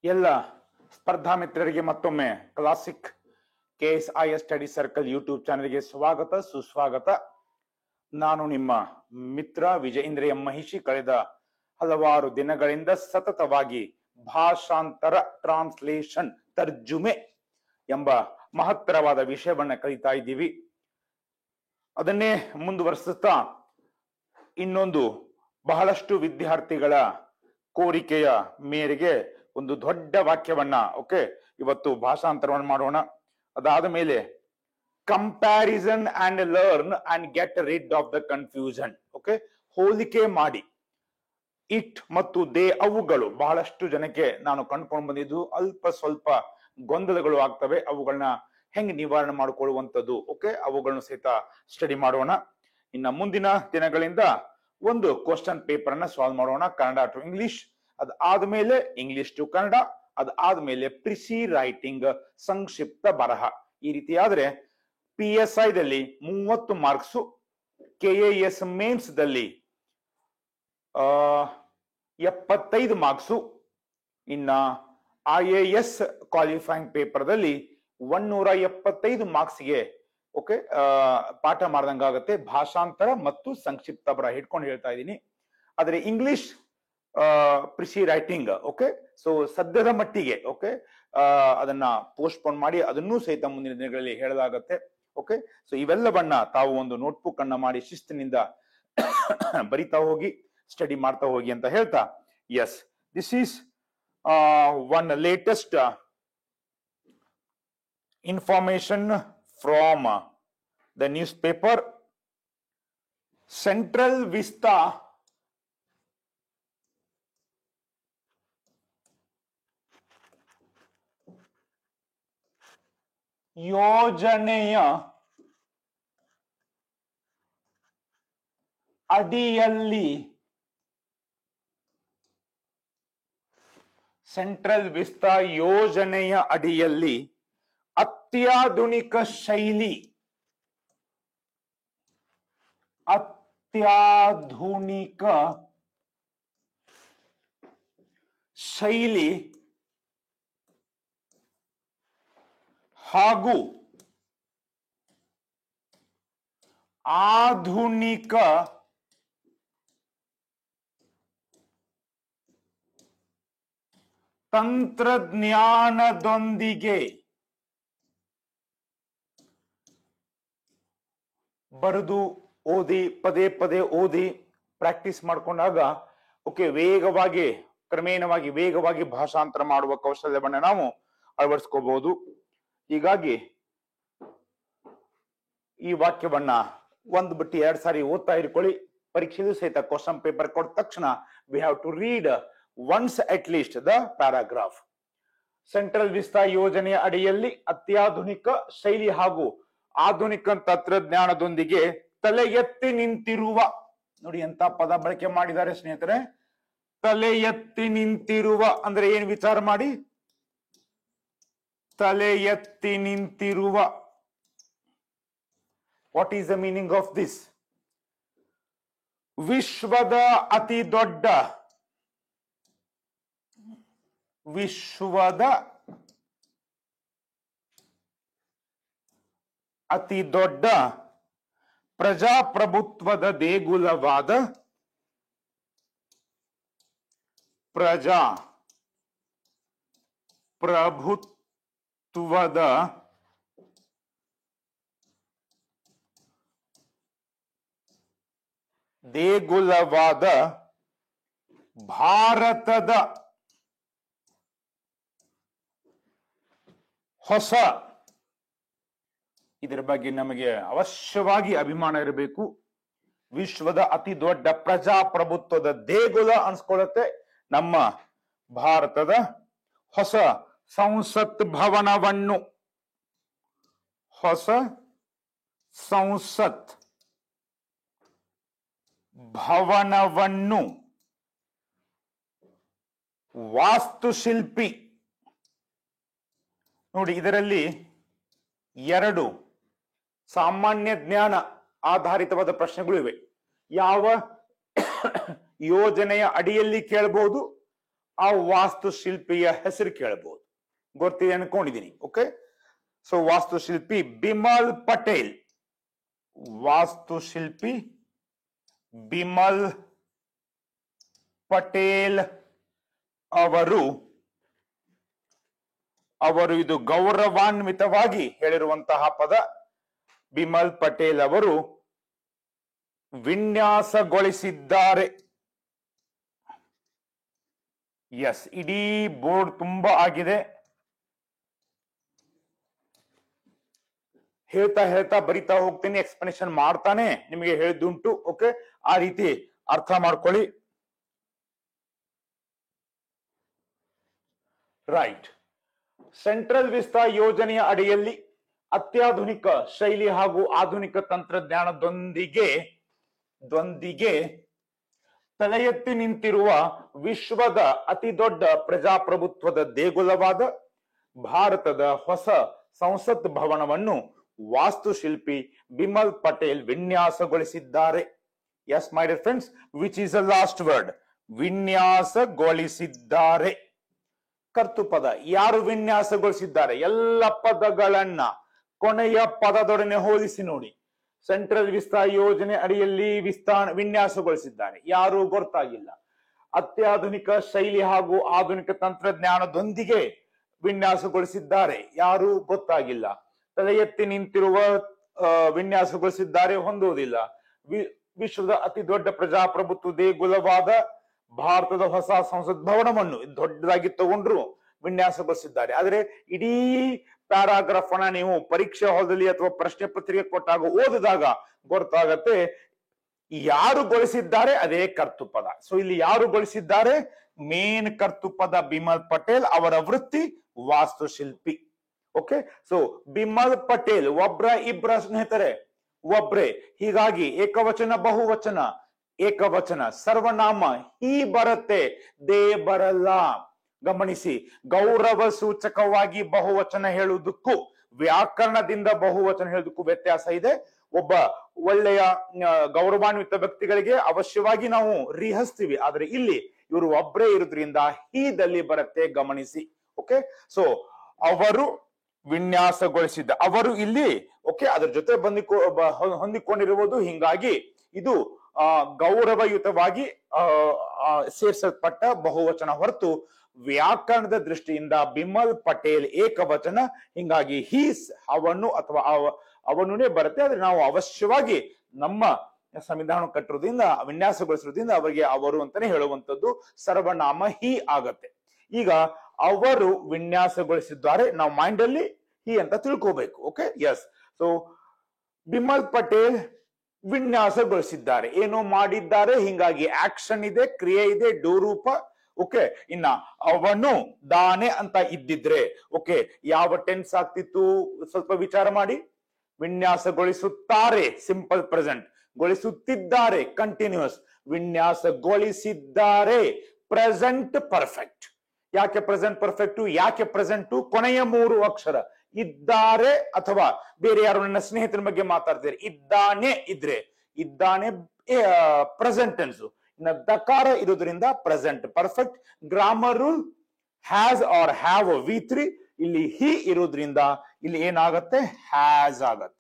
ಎಲ್ಲ ಸ್ಪರ್ಧಾ ಮಿತ್ರರಿಗೆ ಮತ್ತೊಮ್ಮೆ classic KSIS study circle YouTube ಚಾನೆಲ್ಗೆ ಸ್ವಾಗತ ಸುಸ್ವಾಗತ. ನಾನು ನಿಮ್ಮ ಮಿತ್ರ ವಿಜಯೇಂದ್ರ ಎಂ ಮಹಿಷಿ. ಕಳೆದ ಹಲವಾರು ದಿನಗಳಿಂದ ಸತತವಾಗಿ ಭಾಷಾಂತರ ಟ್ರಾನ್ಸ್ಲೇಷನ್ ತರ್ಜುಮೆ ಎಂಬ ಮಹತ್ತರವಾದ ವಿಷಯವನ್ನ ಕಲಿತಾ ಇದ್ದೀವಿ. ಅದನ್ನೇ ಮುಂದುವರಿಸುತ್ತಾ ಇನ್ನೊಂದು ಬಹಳಷ್ಟು ವಿದ್ಯಾರ್ಥಿಗಳ ಕೋರಿಕೆಯ ಮೇರೆಗೆ ಒಂದು ದೊಡ್ಡ ವಾಕ್ಯವನ್ನ ಇವತ್ತು ಭಾಷಾಂತರವನ್ನು ಮಾಡೋಣ. ಅದಾದ ಮೇಲೆ comparison and learn and get rid of the confusion. ಹೋಲಿಕೆ ಮಾಡಿ ಇಟ್ ಮತ್ತು ದೇ ಅವುಗಳು ಬಹಳಷ್ಟು ಜನಕ್ಕೆ ನಾನು ಕಂಡುಕೊಂಡು ಬಂದಿದ್ದು ಅಲ್ಪ ಸ್ವಲ್ಪ ಗೊಂದಲಗಳು ಆಗ್ತವೆ. ಅವುಗಳನ್ನ ಹೆಂಗ್ ನಿವಾರಣೆ ಮಾಡಿಕೊಳ್ಳುವಂಥದ್ದು ಅವುಗಳನ್ನು ಸಹಿತ ಸ್ಟಡಿ ಮಾಡೋಣ. ಇನ್ನ ಮುಂದಿನ ದಿನಗಳಿಂದ ಒಂದು ಕ್ವಶನ್ ಪೇಪರ್ ಅನ್ನ ಸಾಲ್ವ್ ಮಾಡೋಣ, ಕನ್ನಡ ಟು ಇಂಗ್ಲಿಷ್, ಅದಾದ್ಮೇಲೆ ಇಂಗ್ಲಿಷ್ ಟು ಕನ್ನಡ, ಅದಾದ್ಮೇಲೆ ಪ್ರಿಸಿ ರೈಟಿಂಗ್ ಸಂಕ್ಷಿಪ್ತ ಬರಹ. ಈ ರೀತಿ ಆದ್ರೆ PSI ದಲ್ಲಿ 30 ಮಾರ್ಕ್ಸು, KAS ಮೇನ್ಸ್ ದಲ್ಲಿ 75 ಮಾರ್ಕ್ಸು, ಇನ್ನ IAS ಕ್ವಾಲಿಫೈಯಿಂಗ್ ಪೇಪರ್ ದಲ್ಲಿ 175 ಮಾರ್ಕ್ಸ್ಗೆ ಪಾಠ ಮಾಡ್ದಂಗಾಗತ್ತೆ. ಭಾಷಾಂತರ ಮತ್ತು ಸಂಕ್ಷಿಪ್ತ ಬರಹ ಹಿಡ್ಕೊಂಡು ಹೇಳ್ತಾ ಇದ್ದೀನಿ. ಆದ್ರೆ ಇಂಗ್ಲಿಷ್ ಪ್ರಿಸಿ ರೈಟಿಂಗ್ ಸೊ ಸದ್ಯದ ಮಟ್ಟಿಗೆ ಅದನ್ನ ಪೋಸ್ಟ್ಪೋನ್ ಮಾಡಿ ಅದನ್ನೂ ಸಹಿತ ಮುಂದಿನ ದಿನಗಳಲ್ಲಿ ಹೇಳಲಾಗತ್ತೆ. ಸೊ ಇವೆಲ್ಲವನ್ನ ತಾವು ಒಂದು ನೋಟ್ಬುಕ್ ಅನ್ನ ಮಾಡಿ ಶಿಸ್ತಿನಿಂದ ಬರಿತಾ ಹೋಗಿ, ಸ್ಟಡಿ ಮಾಡ್ತಾ ಹೋಗಿ ಅಂತ ಹೇಳ್ತಾ, yes, this is one latest information from the newspaper. Central Vista ಯೋಜನೆಯ ಅಡಿಯಲ್ಲಿ ಸೆಂಟ್ರಲ್ ವಿಸ್ತಾ ಯೋಜನೆಯ ಅಡಿಯಲ್ಲಿ ಅತ್ಯಾಧುನಿಕ ಶೈಲಿ ಹಾಗೂ ಆಧುನಿಕ ತಂತ್ರಜ್ಞಾನದೊಂದಿಗೆ ಬರೆದು ಓದಿ, ಪದೇ ಪದೇ ಓದಿ ಪ್ರಾಕ್ಟೀಸ್ ಮಾಡ್ಕೊಂಡಾಗ ವೇಗವಾಗಿ ಕ್ರಮೇಣವಾಗಿ ವೇಗವಾಗಿ ಭಾಷಾಂತರ ಮಾಡುವ ಕೌಶಲ್ಯವನ್ನ ನಾವು ಅಳವಡಿಸ್ಕೋಬಹುದು. ಹೀಗಾಗಿ ಈ ವಾಕ್ಯವನ್ನ ಒಂದು ಬಿಟ್ಟು 2 ಸಾರಿ ಓದ್ತಾ ಇರ್ಕೊಳ್ಳಿ. ಪರೀಕ್ಷೆಯೂ ಸಹಿತ ಕ್ವಶನ್ ಪೇಪರ್ ಕೊಟ್ಟ ತಕ್ಷಣ we have to read once at least the paragraph. Central vista ಯೋಜನೆಯ ಅಡಿಯಲ್ಲಿ ಅತ್ಯಾಧುನಿಕ ಶೈಲಿ ಹಾಗೂ ಆಧುನಿಕ ತಂತ್ರಜ್ಞಾನದೊಂದಿಗೆ ತಲೆ ಎತ್ತಿ ನಿಂತಿರುವ, ನೋಡಿ ಎಂತ ಪದ ಬಳಕೆ ಮಾಡಿದ್ದಾರೆ ಸ್ನೇಹಿತರೆ. ತಲೆ ಎತ್ತಿ ನಿಂತಿರುವ ಅಂದ್ರೆ ಏನ್ ವಿಚಾರ ಮಾಡಿ. ತಲೆ ಎತ್ತಿ ನಿಂತಿರುವ, what is the meaning of this? ವಿಶ್ವದ ಅತಿ ದೊಡ್ಡ ಪ್ರಜಾಪ್ರಭುತ್ವದ ದೇಗುಲವಾದ ಭಾರತದ ಹೊಸ, ಇದರ ಬಗ್ಗೆ ನಮಗೆ ಅವಶ್ಯವಾಗಿ ಅಭಿಮಾನ ಇರಬೇಕು. ವಿಶ್ವದ ಅತಿ ದೊಡ್ಡ ಪ್ರಜಾಪ್ರಭುತ್ವದ ದೇಗುಲ ಅನ್ಸ್ಕೊಳ್ಳುತ್ತೆ ನಮ್ಮ ಭಾರತದ ಹೊಸ ಸಂಸತ್ ಭವನವನ್ನು, ವಾಸ್ತುಶಿಲ್ಪಿ, ನೋಡಿ ಇದರಲ್ಲಿ 2 ಸಾಮಾನ್ಯ ಜ್ಞಾನ ಆಧಾರಿತವಾದ ಪ್ರಶ್ನೆಗಳು ಇವೆ. ಯಾವ ಯೋಜನೆಯ ಅಡಿಯಲ್ಲಿ ಕೇಳಬಹುದು, ಆ ವಾಸ್ತುಶಿಲ್ಪಿಯ ಹೆಸರು ಕೇಳಬಹುದು. ಗೊತ್ತಿದೆ ಅನ್ಕೊಂಡಿದ್ದೀನಿ. ಓಕೆ, ಸೊ ವಾಸ್ತುಶಿಲ್ಪಿ ಬಿಮಲ್ ಪಟೇಲ್. ವಾಸ್ತುಶಿಲ್ಪಿ ಬಿಮಲ್ ಪಟೇಲ್ ಅವರು ಇದು ಗೌರವಾನ್ವಿತವಾಗಿ ಹೇಳಿರುವಂತಹ ಪದ. ಬಿಮಲ್ ಪಟೇಲ್ ಅವರು ವಿನ್ಯಾಸಗೊಳಿಸಿದ್ದಾರೆ. ಎಸ್, ಇಡೀ ಬೋರ್ಡ್ ತುಂಬಾ ಆಗಿದೆ. ಹೇಳ್ತಾ ಹೇಳ್ತಾ ಬರಿತಾ ಹೋಗ್ತೀನಿ, ಎಕ್ಸ್ಪ್ಲನೇಷನ್ ಮಾಡ್ತಾನೆ ನಿಮಗೆ ಹೇಳಿದ್ದುಂಟು. ಓಕೆ, ಆ ರೀತಿ ಅರ್ಥ ಮಾಡ್ಕೊಳ್ಳಿ. ರೈಟ್. ಸೆಂಟ್ರಲ್ ವಿಸ್ತಾ ಯೋಜನೆಯ ಅಡಿಯಲ್ಲಿ ಅತ್ಯಾಧುನಿಕ ಶೈಲಿ ಹಾಗೂ ಆಧುನಿಕ ತಂತ್ರಜ್ಞಾನದೊಂದಿಗೆ ತಲೆ ಎತ್ತಿ ನಿಂತಿರುವ ವಿಶ್ವದ ಅತಿ ದೊಡ್ಡ ಪ್ರಜಾಪ್ರಭುತ್ವದ ದೇಗುಲವಾದ ಭಾರತದ ಹೊಸ ಸಂಸತ್ ಭವನವನ್ನು ವಾಸ್ತುಶಿಲ್ಪಿ ಬಿಮಲ್ ಪಟೇಲ್ ವಿನ್ಯಾಸಗೊಳಿಸಿದ್ದಾರೆ. Yes my dear friends, which is the last word? ವಿನ್ಯಾಸಗೊಳಿಸಿದ್ದಾರೆ. ಕರ್ತೃಪದ. ಯಾರು ವಿನ್ಯಾಸಗೊಳಿಸಿದ್ದಾರೆ? ಎಲ್ಲ ಪದಗಳನ್ನ ಕೊನೆಯ ಪದದೊಡನೆ ಹೋಲಿಸಿ ನೋಡಿ. ಸೆಂಟ್ರಲ್ ವಿಸ್ತಾ ಯೋಜನೆ ಅಡಿಯಲ್ಲಿ ವಿನ್ಯಾಸಗೊಳಿಸಿದ್ದಾರೆ. ಯಾರು? ಗೊತ್ತಾಗಿಲ್ಲ. ಅತ್ಯಾಧುನಿಕ ಶೈಲಿ ಹಾಗೂ ಆಧುನಿಕ ತಂತ್ರಜ್ಞಾನದೊಂದಿಗೆ ವಿನ್ಯಾಸಗೊಳಿಸಿದ್ದಾರೆ. ಯಾರು? ಗೊತ್ತಾಗಿಲ್ಲ. ತಲೆ ಎತ್ತಿ ನಿಂತಿರುವ ವಿನ್ಯಾಸಗೊಳಿಸಿದ್ದಾರೆ, ಹೊಂದುವುದಿಲ್ಲ. ವಿಶ್ವದ ಅತಿ ದೊಡ್ಡ ಪ್ರಜಾಪ್ರಭುತ್ವ ದೇಗುಲವಾದ ಭಾರತದ ಹೊಸ ಸಂಸತ್ ಭವನವನ್ನು ದೊಡ್ಡದಾಗಿ ತಗೊಂಡ್ರು ವಿನ್ಯಾಸಗೊಳಿಸಿದ್ದಾರೆ. ಆದ್ರೆ ಇಡೀ ಪ್ಯಾರಾಗ್ರಾಫ್ ಅನ್ನ ನೀವು ಪರೀಕ್ಷಾ ಹಾಲ್ದಲ್ಲಿ ಅಥವಾ ಪ್ರಶ್ನೆ ಪತ್ರಿಕೆ ಕೊಟ್ಟಾಗ ಓದಿದಾಗ ಗೊತ್ತಾಗತ್ತೆ ಯಾರು ಗೊಳಿಸಿದ್ದಾರೆ, ಅದೇ ಕರ್ತೃಪದ. ಸೊ ಇಲ್ಲಿ ಯಾರು ಗೊಳಿಸಿದ್ದಾರೆ? ಮೇನ್ ಕರ್ತೃಪದ ಬಿಮಲ್ ಪಟೇಲ್. ಅವರ ವೃತ್ತಿ ವಾಸ್ತುಶಿಲ್ಪಿ. ಓಕೆ, ಸೊ ಬಿಮಲ್ ಪಟೇಲ್ ಒಬ್ರ ಇಬ್ರ ಸ್ನೇಹಿತರೆ? ಒಬ್ರೆ. ಹೀಗಾಗಿ ಏಕವಚನ, ಬಹುವಚನ, ಏಕವಚನ, ಸರ್ವನಾಮ ಹೀ ಬರುತ್ತೆ, ದೇ ಬರಲ್ಲ. ಗಮನಿಸಿ, ಗೌರವ ಸೂಚಕವಾಗಿ ಬಹುವಚನ ಹೇಳುವುದಕ್ಕೂ ವ್ಯಾಕರಣದಿಂದ ಬಹುವಚನ ಹೇಳುವುದಕ್ಕೂ ವ್ಯತ್ಯಾಸ ಇದೆ. ಒಬ್ಬ ಒಳ್ಳೆಯ ಗೌರವಾನ್ವಿತ ವ್ಯಕ್ತಿಗಳಿಗೆ ಅವಶ್ಯವಾಗಿ ನಾವು ರಿಹಸ್ತೀವಿ, ಆದ್ರೆ ಇಲ್ಲಿ ಇವರು ಒಬ್ಬರೇ ಇರೋದ್ರಿಂದ ಹೀದಲ್ಲಿ ಬರುತ್ತೆ. ಗಮನಿಸಿ. ಓಕೆ, ಸೊ ಅವರು ವಿನ್ಯಾಸಗೊಳಿಸಿದ್ದ, ಅವರು ಇಲ್ಲಿ ಓಕೆ ಅದ್ರ ಜೊತೆ ಹೊಂದಿಕೊಂಡಿರುವುದು. ಹಿಂಗಾಗಿ ಇದು ಗೌರವಯುತವಾಗಿ ಸೇರಿಸಲ್ಪಟ್ಟ ಬಹುವಚನ ಹೊರತು ವ್ಯಾಕರಣದ ದೃಷ್ಟಿಯಿಂದ ಬಿಮಲ್ ಪಟೇಲ್ ಏಕವಚನ. ಹಿಂಗಾಗಿ ಹೀಸ್ ಅವನು ಅಥವಾ ಅವನೇ ಬರುತ್ತೆ. ಆದ್ರೆ ನಾವು ಅವಶ್ಯವಾಗಿ ನಮ್ಮ ಸಂವಿಧಾನ ಕಟ್ಟಿರೋದ್ರಿಂದ ವಿನ್ಯಾಸಗೊಳಿಸಿರೋದ್ರಿಂದ ಅವರಿಗೆ ಅವರು ಅಂತಾನೆ ಹೇಳುವಂತದ್ದು. ಸರ್ವನಾಮ ಹೀ ಆಗತ್ತೆ. ಈಗ ಅವರು ವಿನ್ಯಾಸಗೊಳಿಸಿದ್ದಾರೆ, ನಾವು ಮೈಂಡ್ ಅಲ್ಲಿ ಹೀ ಅಂತ ತಿಳ್ಕೋಬೇಕು. Okay, yes. So Bimal Patel ವಿನ್ಯಾಸಗೊಳಿಸಿದ್ದಾರೆ, ಏನೋ ಮಾಡಿದ್ದಾರೆ. ಹಿಂಗಾಗಿ ಆಕ್ಷನ್ ಇದೆ, ಕ್ರಿಯೆ ಇದೆ, ಡೂರೂಪ. ಓಕೆ, ಇನ್ನ ಅವನು ದಾನೆ ಅಂತ ಇದ್ದಿದ್ರೆ ಓಕೆ ಯಾವ ಟೆನ್ಸ್ ಆಗ್ತಿತ್ತು ಸ್ವಲ್ಪ ವಿಚಾರ ಮಾಡಿ. ವಿನ್ಯಾಸಗೊಳಿಸುತ್ತಾರೆ ಸಿಂಪಲ್ ಪ್ರೆಸೆಂಟ್, ಗೊಳಿಸುತ್ತಿದ್ದಾರೆ ಕಂಟಿನ್ಯೂಸ್, ವಿನ್ಯಾಸಗೊಳಿಸಿದ್ದಾರೆ ಪ್ರೆಸೆಂಟ್ ಪರ್ಫೆಕ್ಟ್. ಯಾಕೆ ಪ್ರೆಸೆಂಟ್ ಪರ್ಫೆಕ್ಟ್? ಯಾಕೆ ಪ್ರೆಸೆಂಟ್? ಕೊನೆಯ 3 ಅಕ್ಷರ ಇದ್ದಾರೆ, ಅಥವಾ ಬೇರೆ ಯಾರು ನನ್ನ ಸ್ನೇಹಿತರ ಬಗ್ಗೆ ಮಾತಾಡ್ತಾರೆ ಇದ್ದಾನೆ ಇದ್ರೆ ಇದ್ದಾನೆ ಪ್ರೆಸೆಂಟ್ ಟೆನ್ಸ್. ಇನ್ನ ದಕಾರ ಇರೋದ್ರಿಂದ present perfect. Grammar rule has R have V3. ಇಲ್ಲಿ ಹಿ ಇರೋದ್ರಿಂದ ಇಲ್ಲಿ ಏನಾಗತ್ತೆ? ಹ್ಯಾಸ್ ಆಗತ್ತೆ.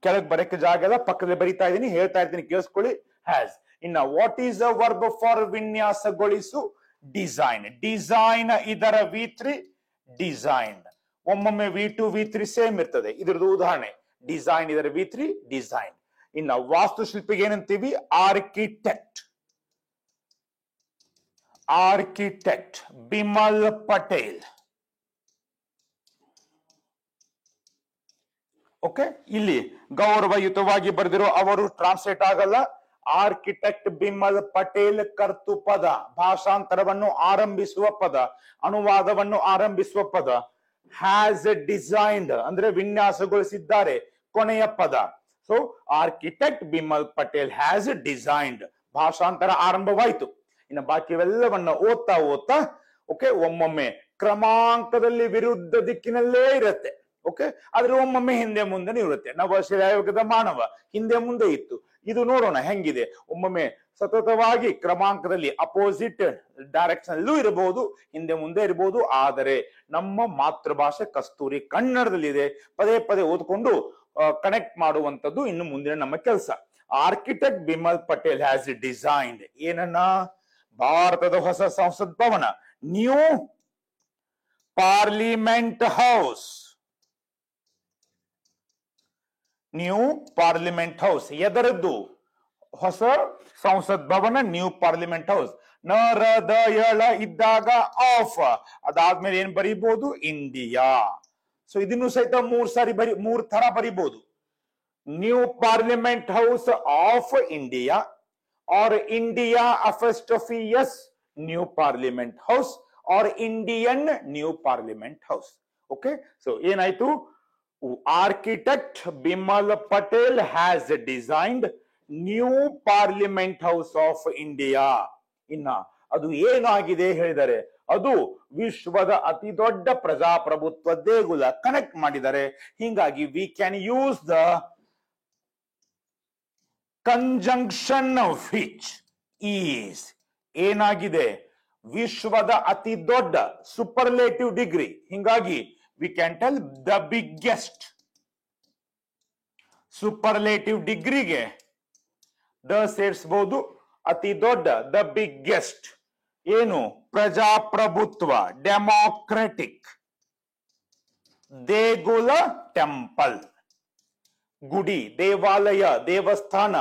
ಕೆಳಗೆ ಬರಕ್ಕೆ ಜಾಗ ಇಲ್ಲ, ಪಕ್ಕದಲ್ಲಿ ಬರಿತಾ ಇದೀನಿ, ಹೇಳ್ತಾ ಇದ್ದೀನಿ, ಕೇಳಿಸ್ಕೊಳ್ಳಿ. ಹ್ಯಾಸ್. ಇನ್ನ what is a verb for ವಿನ್ಯಾಸಗೊಳಿಸು? ಡಿಸೈನ್. ಡಿಸೈನ್ ಇದರ V3 ಡಿಸೈನ್. ಒಮ್ಮೊಮ್ಮೆ V2 V3 ಸೇಮ್ ಇರ್ತದೆ. ಇದ್ರದ್ದು ಉದಾಹರಣೆ ಡಿಸೈನ್ ಇದರ V3 ಡಿಸೈನ್. ಇನ್ನ ವಾಸ್ತುಶಿಲ್ಪಿಗೆ ಏನಂತೀವಿ? Architect. Architect Bimal Patel. Okay, ಇಲ್ಲಿ ಗೌರವಯುತವಾಗಿ ಬರೆದಿರೋ ಅವರು ಟ್ರಾನ್ಸ್ಲೇಟ್ ಆಗಲ್ಲ. ಆರ್ಕಿಟೆಕ್ಟ್ ಬಿಮಲ್ ಪಟೇಲ್ ಕರ್ತೃಪದ, ಭಾಷಾಂತರವನ್ನು ಆರಂಭಿಸುವ ಪದ, ಅನುವಾದವನ್ನು ಆರಂಭಿಸುವ ಪದ. ಹ್ಯಾಸ್ ಡಿಸೈನ್ಡ್ ಅಂದ್ರೆ ವಿನ್ಯಾಸಗೊಳಿಸಿದ್ದಾರೆ, ಕೊನೆಯ ಪದ. So architect Bimal Patel has designed, ಭಾಷಾಂತರ ಆರಂಭವಾಯಿತು. ಇನ್ನು ಬಾಕಿವೆಲ್ಲವನ್ನ ಓದ್ತಾ ಓದ್ತಾ ಓಕೆ ಒಮ್ಮೊಮ್ಮೆ ಕ್ರಮಾಂಕದಲ್ಲಿ ವಿರುದ್ಧ ದಿಕ್ಕಿನಲ್ಲೇ ಇರುತ್ತೆ. ಓಕೆ, ಆದ್ರೆ ಒಮ್ಮೊಮ್ಮೆ ಹಿಂದೆ ಮುಂದೆ ಇರುತ್ತೆ. ನವಶಿಲಾಯುಗದ ಮಾನವ ಹಿಂದೆ ಮುಂದೆ ಇತ್ತು. ಇದು ನೋಡೋಣ ಹೆಂಗಿದೆ. ಒಮ್ಮೊಮ್ಮೆ ಸತತವಾಗಿ ಕ್ರಮಾಂಕದಲ್ಲಿ ಅಪೋಸಿಟ್ ಡೈರೆಕ್ಷನ್ ಅಲ್ಲೂ ಇರಬಹುದು, ಹಿಂದೆ ಮುಂದೆ ಇರಬಹುದು, ಆದರೆ ನಮ್ಮ ಮಾತೃಭಾಷೆ ಕಸ್ತೂರಿ ಕನ್ನಡದಲ್ಲಿದೆ. ಪದೇ ಪದೇ ಓದ್ಕೊಂಡು ಕನೆಕ್ಟ್ ಮಾಡುವಂತದ್ದು ಇನ್ನು ಮುಂದಿನ ನಮ್ಮ ಕೆಲಸ. Architect Bimal Patel has designed ಏನನ್ನ? ಭಾರತದ ಹೊಸ ಸಂಸತ್ ಭವನ, new parliament house. New parliament house ಎದರದ್ದು? ಹೊಸ ಸಂಸತ್ ಭವನ, ನ್ಯೂ ಪಾರ್ಲಿಮೆಂಟ್ ಹೌಸ್. ನ ರ ದ ಳ ಇದ್ದಾಗ ಆಫ್, ಅದಾದ್ಮೇಲೆ ಏನ್ ಬರೀಬಹುದು? ಇಂಡಿಯಾ. ಸೊ ಇದನ್ನು ಸಹಿತ ಮೂರ್ ತರ ಬರೀಬಹುದು. New parliament house of India, or India apostrophe s new parliament house, or Indian new parliament house. Okay, so ಏನಾಯ್ತು? Architect Bimal Patel has designed new parliament house of India. ಇನ್ನ ಅದು ಏನಾಗಿದೆ ಹೇಳಿದರೆ, ಅದು ವಿಶ್ವದ ಅತಿ ದೊಡ್ಡ ಪ್ರಜಾಪ್ರಭುತ್ವ ದೇಗುಲ. ಕನೆಕ್ಟ್ ಮಾಡಿದ್ದಾರೆ. ಹಿಂಗಾಗಿ V can use the conjunction which is ಏನಾಗಿದೆ? ವಿಶ್ವದ ಅತಿ ದೊಡ್ಡ ಸೂಪರ್ಲೇಟಿವ್ ಡಿಗ್ರಿ. ಹಿಂಗಾಗಿ we can tell the biggest. Superlative ಡಿಗ್ರಿಗೆ ದ ಸೇರಿಸಬಹುದು. ಅತಿ ದೊಡ್ಡ, ದ ಬಿಗ್ಗೆಸ್ಟ್ ಏನು? ಪ್ರಜಾಪ್ರಭುತ್ವ, ಡೆಮಾಕ್ರೆಟಿಕ್. ದೇಗುಲ, ಟೆಂಪಲ್. ಗುಡಿ, ದೇವಾಲಯ, ದೇವಸ್ಥಾನ.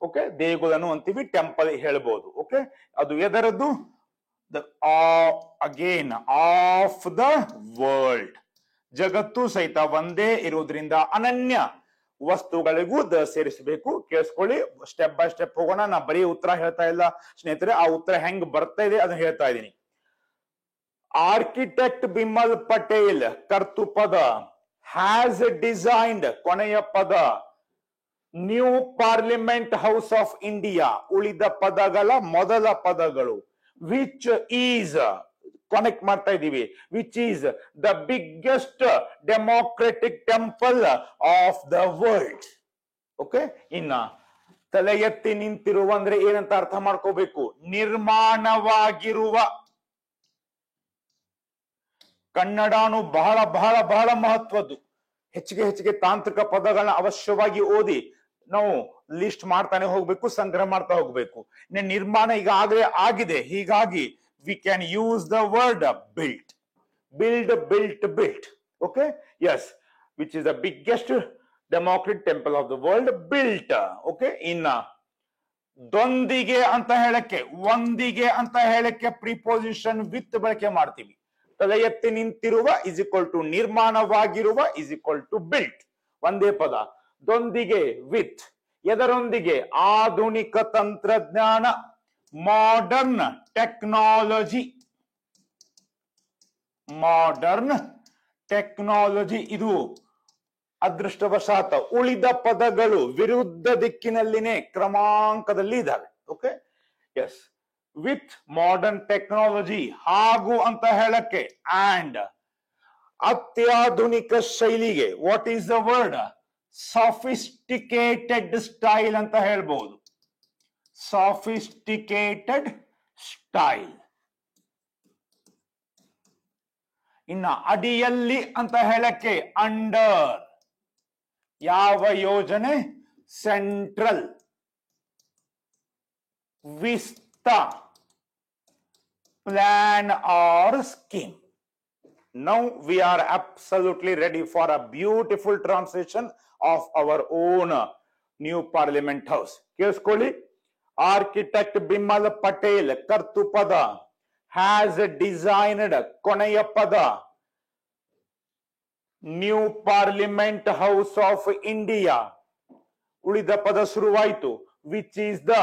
ಓಕೆ, ದೇಗುಲನು ಅಂತೀವಿ, ಟೆಂಪಲ್ ಹೇಳ್ಬೋದು. ಓಕೆ, ಅದು ಎದರದ್ದು? Again of the world. ಜಗತ್ತು ಸಹಿತ ಒಂದೇ ಇರುವುದರಿಂದ ಅನನ್ಯ ವಸ್ತುಗಳಿಗೂ ದ ಸೇರಿಸಬೇಕು. ಕೇಳಿಸ್ಕೊಳ್ಳಿ, ಸ್ಟೆಪ್ ಬೈ ಸ್ಟೆಪ್ ಹೋಗೋಣ. ನಾ ಬರೀ ಉತ್ತರ ಹೇಳ್ತಾ ಇಲ್ಲ ಸ್ನೇಹಿತರೆ, ಆ ಉತ್ತರ ಹೆಂಗ್ ಬರ್ತಾ ಇದೆ ಅದನ್ನ ಹೇಳ್ತಾ ಇದ್ದೀನಿ. ಆರ್ಕಿಟೆಕ್ಟ್ ಬಿಮಲ್ ಪಟೇಲ್ ಕರ್ತೃಪದ, ಹ್ಯಾಸ್ ಡಿಸೈನ್ಡ್ ಕೊನೆಯ ಪದ, new parliament house of India ಉಳಿದ ಪದಗಳ ಮೊದಲ ಪದಗಳು. ವಿಚ್ ಈಸ್ ಕನೆಕ್ಟ್ ಮಾಡ್ತಾ ಇದ್ದೀವಿ. Which is the biggest democratic temple of the world. Okay, ಇನ್ನ ತಲೆ ಎತ್ತಿ ನಿಂತಿರುವ ಅಂದ್ರೆ ಏನಂತ ಅರ್ಥ ಮಾಡ್ಕೋಬೇಕು? ನಿರ್ಮಾಣವಾಗಿರುವ. ಕನ್ನಡನು ಬಹಳ ಬಹಳ ಬಹಳ ಮಹತ್ವದ್ದು. ಹೆಚ್ಚಿಗೆ ತಾಂತ್ರಿಕ ಪದಗಳನ್ನ ಅವಶ್ಯವಾಗಿ ಓದಿ ನಾವು ಲಿಸ್ಟ್ ಮಾಡ್ತಾನೆ ಹೋಗ್ಬೇಕು, ಸಂಗ್ರಹ ಮಾಡ್ತಾ ಹೋಗ್ಬೇಕು. ನಿರ್ಮಾಣ ಈಗಾಗಲೇ ಆಗಿದೆ, ಹೀಗಾಗಿ we can use the word built. Built. Okay, yes, which is the biggest democratic temple of the world, built. Okay, ಇನ್ನ ದೊಂದಿಗೆ ಅಂತ ಹೇಳಕ್ಕೆ, ಒಂದಿಗೆ ಅಂತ ಹೇಳಕ್ಕೆ ಪ್ರಿಪೋಸಿಷನ್ ವಿತ್ ಬಳಕೆ ಮಾಡ್ತೀವಿ. ತಲೆ ಎತ್ತಿ ನಿಂತಿರುವ ಇಸ್ ಈಕ್ವಲ್ ಟು ನಿರ್ಮಾಣವಾಗಿರುವ ಇಸ್ ಈಕ್ವಲ್ ಟು ಬಿಲ್ಟ್. ಒಂದೇ ಪದ. ದೊಂದಿಗೆ, ವಿತ್. ಎದರೊಂದಿಗೆ? ಆಧುನಿಕ ತಂತ್ರಜ್ಞಾನ, ಮಾಡರ್ನ್ ಟೆಕ್ನಾಲಜಿ. Modern technology. ಇದು ಅದೃಷ್ಟವಶಾತ್ ಉಳಿದ ಪದಗಳು ವಿರುದ್ಧ ದಿಕ್ಕಿನಲ್ಲಿನೇ ಕ್ರಮಾಂಕದಲ್ಲಿ ಇದ್ದಾವೆ. Okay, yes, with modern technology, ಹಾಗೂ ಅಂತ ಹೇಳಕ್ಕೆ ಅಂಡ್. ಅತ್ಯಾಧುನಿಕ ಶೈಲಿಗೆ what is the word? Sophisticated style ಅಂತ ಹೇಳ್ಬಹುದು. Sophisticated style. ಇನ್ನ ಅಡಿಯಲ್ಲಿ ಅಂತ ಹೇಳಕ್ಕೆ ಅಂಡರ್. ಯಾವ ಯೋಜನೆ? Central vista plan or scheme. Now we are absolutely ready for a beautiful translation of our own new parliament house. ಕೇಳಿಸ್ಕೊಳ್ಳಿ. ಆರ್ಕಿಟೆಕ್ಟ್ ಬಿಮಲ್ ಪಟೇಲ್ ಕರ್ತೃಪದ, ಹ್ಯಾಸ್ ಡಿಸೈನ್ಡ್ ಕೊನೆಯ ಪದ, new parliament house of India ಉಳಿದ ಪದ ಶುರುವಾಯಿತು. Which is the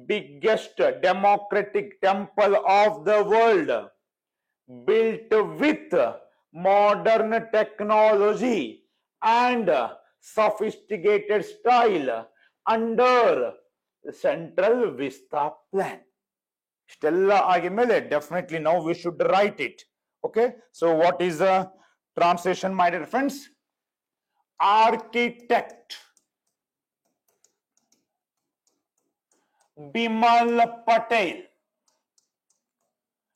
biggest democratic temple of the world, built with modern technology and sophisticated style under central vista plan. Stella agimele, definitely now we should write it. Okay, so what is the translation, my dear friends? Architect Bimal Patel.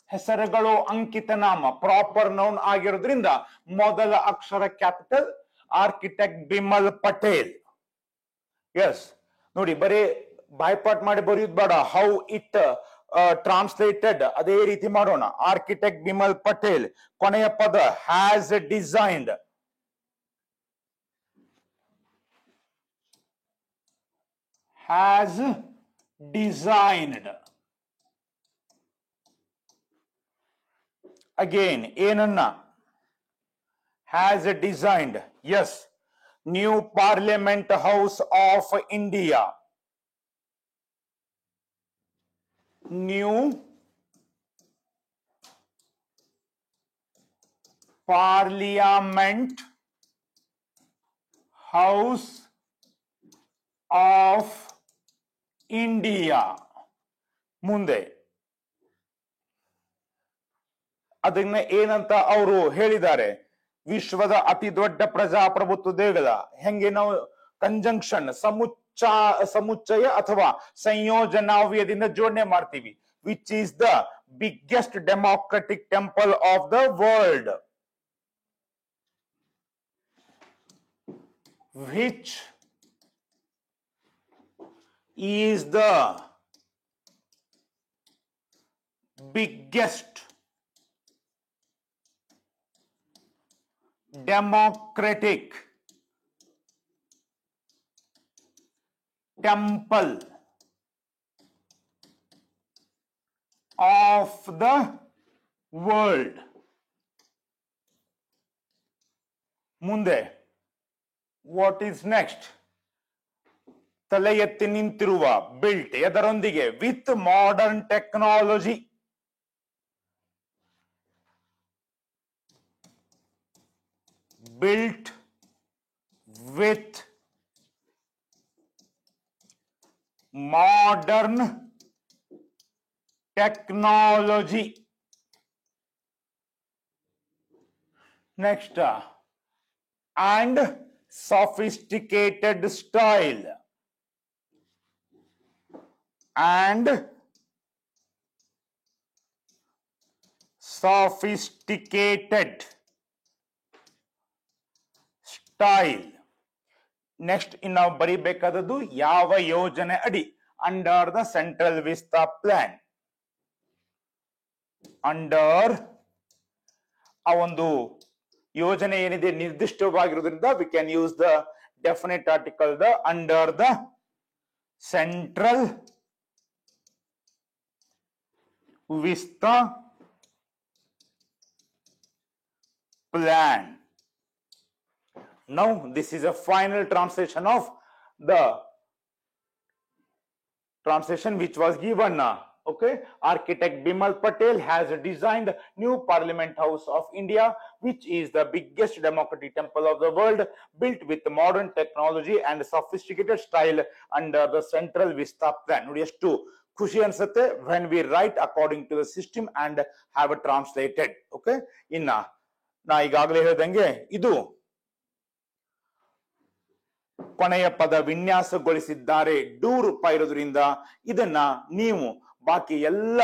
ಹೆಸರುಗಳು ಅಂಕಿತ ನಾಮ, proper noun ಆಗಿರೋದ್ರಿಂದ ಮೊದಲ ಅಕ್ಷರ capital. Architect Bimal Patel. Yes, ನೋಡಿ ಬರೀ ಬಾಯ್ಪಾಟ್ ಮಾಡಿ ಬರೆಯುವುದು ಬೇಡ. ಹೌ ಇಟ್ ಟ್ರಾನ್ಸ್ಲೇಟೆಡ್ ಅದೇ ರೀತಿ ಮಾಡೋಣ. ಆರ್ಕಿಟೆಕ್ಟ್ ಬಿಮಲ್ ಪಟೇಲ್. ಕೊನೆಯ ಪದ has designed. Has designed. Again ಏನನ್ನ? Has designed. Yes, new parliament house of India. New parliament house of India. ಮುಂದೆ ಅದನ್ನ ಏನಂತ ಅವರು ಹೇಳಿದ್ದಾರೆ? ವಿಶ್ವದ ಅತಿ ದೊಡ್ಡ ಪ್ರಜಾಪ್ರಭುತ್ವ ದೇಶದ. ಹೆಂಗೆ ನಾವು ಕಂಜಂಕ್ಷನ್, ಸಮುಚ್ಚಯ ಅಥವಾ ಸಂಯೋಜನಾವ್ಯದಿಂದ ಜೋಡಣೆ ಮಾಡ್ತೀವಿ. Which is the biggest democratic temple of the world. Which is the biggest democratic temple of the world. ಮುಂದೆ what is next? ತಲೆ ಎತ್ತಿ ನಿಂತಿರುವ, ಬಿಲ್ಟ್ ಎದರೊಂದಿಗೆ? With modern technology. built with modern technology. Next, and sophisticated style. And sophisticated style. Next ಇನ್ನು ನಾವು ಬರೀಬೇಕಾದದ್ದು ಯಾವ ಯೋಜನೆ ಅಡಿ? Under the central vista plan. Under ಆ ಒಂದು ಯೋಜನೆ ಏನಿದೆ ನಿರ್ದಿಷ್ಟವಾಗಿರೋದ್ರಿಂದ we can use the definite article the under the central vista plan. Now this is a final translation of the translation which was given. Okay, architect Bimal Patel has designed new Parliament House of India, which is the biggest democratic temple of the world, built with modern technology and sophisticated style under the central vista plan. ನೋಡಿ ಎಷ್ಟು ಖುಷಿ ಅನ್ಸುತ್ತೆ when we write according to the system and have translated. Okay, ಇನ್ನ ನಾ ಈಗಾಗಲೇ ಹೇಳಿದಂಗೆ ಇದು ಕೊನೆಯ ಪದ ವಿನ್ಯಾಸಗೊಳಿಸಿದ್ದಾರೆ. ₹2 ಇರೋದ್ರಿಂದ ಇದನ್ನ ನೀವು ಬಾಕಿ ಎಲ್ಲ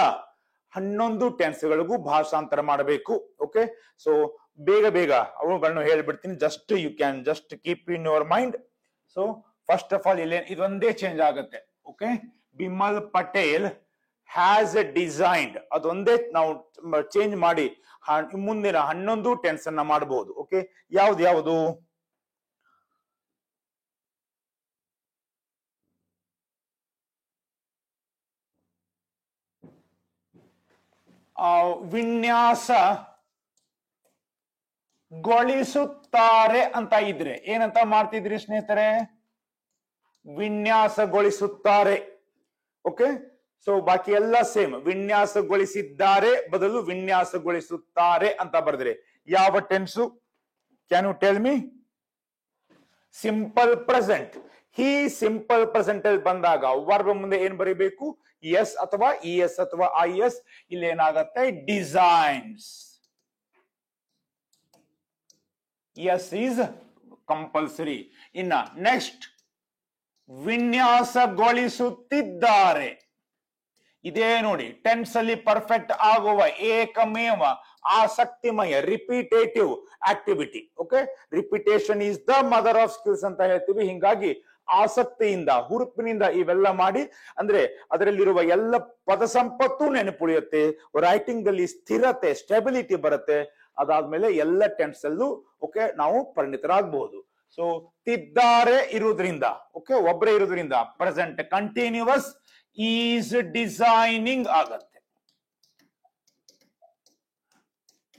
11 ಟೆನ್ಸ್ಗಳಿಗೂ ಭಾಷಾಂತರ ಮಾಡಬೇಕು. ಓಕೆ, ಸೊ ಬೇಗ ಬೇಗ ಅವುಗಳನ್ನು ಹೇಳ್ಬಿಡ್ತೀನಿ. Just you can just keep in your mind. So first of all ಇಲ್ಲಿ ಇದೊಂದೇ ಚೇಂಜ್ ಆಗುತ್ತೆ. Okay, Bimal Patel has designed ಅದೊಂದೇ ನಾವು ಚೇಂಜ್ ಮಾಡಿ ಮುಂದಿನ 11 ಟೆನ್ಸ್ ಅನ್ನ ಮಾಡಬಹುದು. ಓಕೆ, ಯಾವ್ದು ವಿನ್ಯಾಸಗೊಳಿಸುತ್ತಾರೆ ಅಂತ ಇದ್ರೆ ಏನಂತ ಮಾಡ್ತಿದ್ರಿ ಸ್ನೇಹಿತರೆ? ವಿನ್ಯಾಸಗೊಳಿಸುತ್ತಾರೆ. ಓಕೆ, ಸೊ ಬಾಕಿ ಎಲ್ಲ ಸೇಮ್. ವಿನ್ಯಾಸಗೊಳಿಸಿದ್ದಾರೆ ಬದಲು ವಿನ್ಯಾಸಗೊಳಿಸುತ್ತಾರೆ ಅಂತ ಬರೆದ್ರೆ ಯಾವ tense? Can you tell me? Simple present. He simple present ಅಲ್ಲಿ ಬಂದಾಗ ವರ್ಬ್ ಮುಂದೆ ಏನ್ ಬರೀಬೇಕು? ಎಸ್ ಅಥವಾ ಇಎಸ್ ಅಥವಾ ಐಎಸ್. ಇಲ್ಲಿ ಏನಾಗತ್ತೆ? ಡಿಸೈನ್ಸ್. S is compulsory. ಇನ್ನ ನೆಕ್ಸ್ಟ್ ವಿನ್ಯಾಸಗೊಳಿಸುತ್ತಿದ್ದಾರೆ. ಇದೇ ನೋಡಿ ಟೆನ್ಸ್ ಅಲ್ಲಿ ಪರ್ಫೆಕ್ಟ್ ಆಗುವ ಏಕಮೇವ ಆಸಕ್ತಿಮಯ repetitive activity. Okay, repetition is the mother of skills ಅಂತ ಹೇಳ್ತೀವಿ. ಹಿಂಗಾಗಿ ಆಸಕ್ತಿಯಿಂದ ಹುರುಪಿನಿಂದ ಇವೆಲ್ಲ ಮಾಡಿ ಅಂದ್ರೆ ಅದರಲ್ಲಿರುವ ಎಲ್ಲ ಪದ ಸಂಪತ್ತು ನೆನಪುಳಿಯುತ್ತೆ, ರೈಟಿಂಗ್ ಅಲ್ಲಿ ಸ್ಥಿರತೆ ಸ್ಟೆಬಿಲಿಟಿ ಬರುತ್ತೆ. ಅದಾದ್ಮೇಲೆ ಎಲ್ಲ ಟೆನ್ಸ್ ಅಲ್ಲೂ ಓಕೆ ನಾವು ಪರಿಣಿತರಾಗಬಹುದು. ಸೊ ತಿದ್ದಾರೆ ಇರುವುದರಿಂದ ಓಕೆ ಒಬ್ಬರೇ ಇರುವುದರಿಂದ ಪ್ರೆಸೆಂಟ್ ಕಂಟಿನ್ಯೂಸ್ ಈಸ್ ಡಿಸೈನಿಂಗ್ ಆಗತ್ತೆ.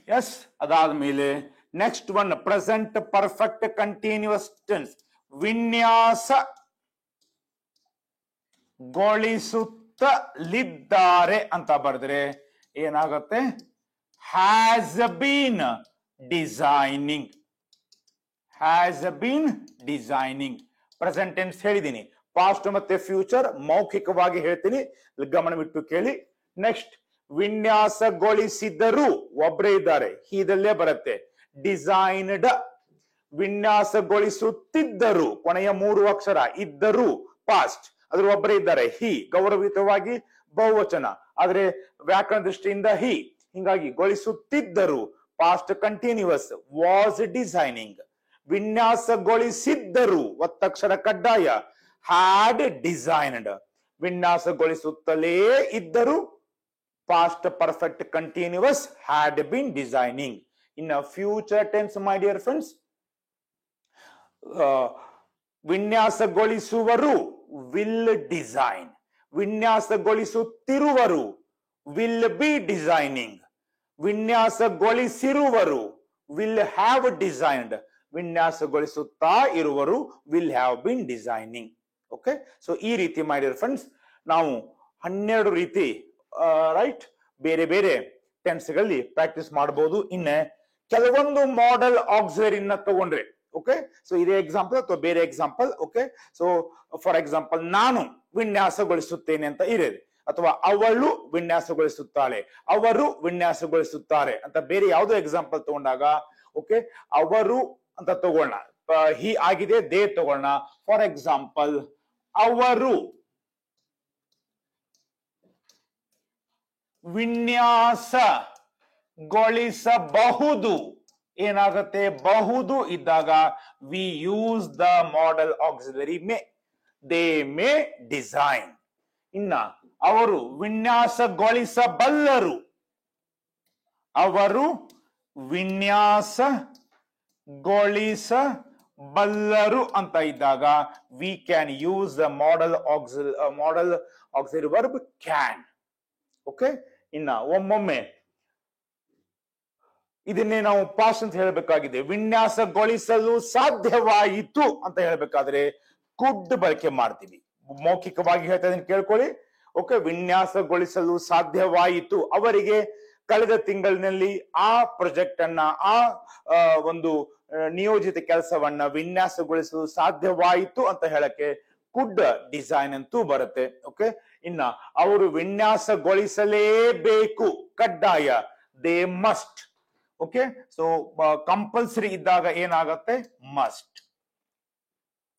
ಎಸ್, ಅದಾದ್ಮೇಲೆ next one present perfect continuous tense ವಿನ್ಯಾಸಗೊಳಿಸುತ್ತಲಿದ್ದಾರೆ ಅಂತ ಬರೆದ್ರೆ ಏನಾಗುತ್ತೆ? Has been designing. Has been designing. Present tense ಹೇಳಿದ್ದೀನಿ, ಪಾಸ್ಟ್ ಮತ್ತೆ ಫ್ಯೂಚರ್ ಮೌಖಿಕವಾಗಿ ಹೇಳ್ತೀನಿ, ಗಮನವಿಟ್ಟು ಕೇಳಿ. ನೆಕ್ಸ್ಟ್ ವಿನ್ಯಾಸಗೊಳಿಸಿದರು, ಒಬ್ಬರೇ ಇದ್ದಾರೆ, ಹೀದಲ್ಲೇ ಬರುತ್ತೆ. ಡಿಸೈನ್ಡ್. ವಿನ್ಯಾಸಗೊಳಿಸುತ್ತಿದ್ದರು, ಕೊನೆಯ 3 ಅಕ್ಷರ ಇದ್ದರು ಪಾಸ್ಟ್, ಅದ್ರ ಒಬ್ಬರೇ ಇದ್ದಾರೆ, ಹಿ. ಗೌರವಿತವಾಗಿ ಬಹುವಚನ, ಆದ್ರೆ ವ್ಯಾಕರಣ ದೃಷ್ಟಿಯಿಂದ ಹಿ. ಹಿಂಗಾಗಿ ಗೊಳಿಸುತ್ತಿದ್ದರು ಪಾಸ್ಟ್ ಕಂಟಿನ್ಯೂಸ್ ವಾಸ್ ಡಿಸೈನಿಂಗ್. ವಿನ್ಯಾಸಗೊಳಿಸಿದ್ದರು ಒತ್ತಕ್ಷರ ಕಡ್ಡಾಯ ಹ್ಯಾಡ್ ಡಿಸೈನ್ಡ್. ವಿನ್ಯಾಸಗೊಳಿಸುತ್ತಲೇ ಇದ್ದರು past perfect continuous had been designing. In future tense my dear friends, ವಿನ್ಯಾಸಗೊಳಿಸುವರು ವಿಲ್ ಡಿಸೈನ್. ವಿನ್ಯಾಸಗೊಳಿಸುತ್ತಿರುವರು ವಿಲ್ ಬಿ ಡಿಸೈನಿಂಗ್. ವಿನ್ಯಾಸಗೊಳಿಸಿರುವರು ವಿಲ್ ಹ್ಯಾವ್ ಡಿಸೈನ್ಡ್. ವಿನ್ಯಾಸಗೊಳಿಸುತ್ತಾ ಇರುವರು will have been designing. Okay, so ಈ ರೀತಿ ಮೈ ಡಿಯರ್ ಫ್ರೆಂಡ್ಸ್ ನಾವು 12 ರೀತಿ ರೈಟ್ ಬೇರೆ ಬೇರೆ ಟೆನ್ಸ್ಗಳಲ್ಲಿ ಪ್ರಾಕ್ಟೀಸ್ ಮಾಡಬಹುದು. ಇನ್ನ ಕೆಲವೊಂದು ಮಾಡೆಲ್ ಆಕ್ಸಿಲರಿನ ತಗೊಂಡ್ರೆ ಓಕೆ, ಸೊ ಇದೇ ಎಕ್ಸಾಂಪಲ್ ಅಥವಾ ಬೇರೆ example okay. So for example ನಾನು ವಿನ್ಯಾಸಗೊಳಿಸುತ್ತೇನೆ ಅಂತ ಇರೋದು, ಅಥವಾ ಅವಳು ವಿನ್ಯಾಸಗೊಳಿಸುತ್ತಾಳೆ, ಅವರು ವಿನ್ಯಾಸಗೊಳಿಸುತ್ತಾರೆ ಅಂತ ಬೇರೆ ಯಾವುದೋ ಎಕ್ಸಾಂಪಲ್ ತಗೊಂಡಾಗ ಓಕೆ ಅವರು ಅಂತ ತಗೋಣ, ಹಿ ಆಗಿದೆ ದೇ ತಗೋಣ. ಫಾರ್ ಎಕ್ಸಾಂಪಲ್ ಅವರು ವಿನ್ಯಾಸಗೊಳಿಸಬಹುದು. ಏನಾಗುತ್ತೆ? ಬಹುದು ಇದ್ದಾಗ we use the model auxiliary May. They may design. ಇನ್ನ ಅವರು ವಿನ್ಯಾಸಗೊಳಿಸಬಲ್ಲರು. ಅವರು ವಿನ್ಯಾಸಗೊಳಿಸಬಲ್ಲರು ಅಂತ ಇದ್ದಾಗ V can use the model auxiliary verb can. Okay, ಇನ್ನ ಒಮ್ಮೊಮ್ಮೆ ಇದನ್ನೇ ನಾವು ಪಾಸ್ಟ್ ಅಂತ ಹೇಳಬೇಕಾಗಿದೆ. ವಿನ್ಯಾಸಗೊಳಿಸಲು ಸಾಧ್ಯವಾಯಿತು ಅಂತ ಹೇಳಬೇಕಾದ್ರೆ ಕುಡ್ ಬಳಕೆ ಮಾಡ್ತೀವಿ. ಮೌಖಿಕವಾಗಿ ಹೇಳ್ತಾ ಇದನ್ನು ಕೇಳ್ಕೊಳ್ಳಿ. ಓಕೆ, ವಿನ್ಯಾಸಗೊಳಿಸಲು ಸಾಧ್ಯವಾಯಿತು. ಅವರಿಗೆ ಕಳೆದ ತಿಂಗಳಿನಲ್ಲಿ ಆ ಪ್ರಾಜೆಕ್ಟ್ ಅನ್ನ ಆ ಒಂದು ನಿಯೋಜಿತ ಕೆಲಸವನ್ನ ವಿನ್ಯಾಸಗೊಳಿಸಲು ಸಾಧ್ಯವಾಯಿತು ಅಂತ ಹೇಳಕ್ಕೆ ಕುಡ್ ಡಿಸೈನ್ ಅಂತೂ ಬರುತ್ತೆ. ಓಕೆ, ಇನ್ನ ಅವರು ವಿನ್ಯಾಸಗೊಳಿಸಲೇಬೇಕು, ಕಡ್ಡಾಯ, they must. Okay, so compulsory ಇದ್ದಾಗ ಏನಾಗತ್ತೆ? ಮಸ್ಟ್.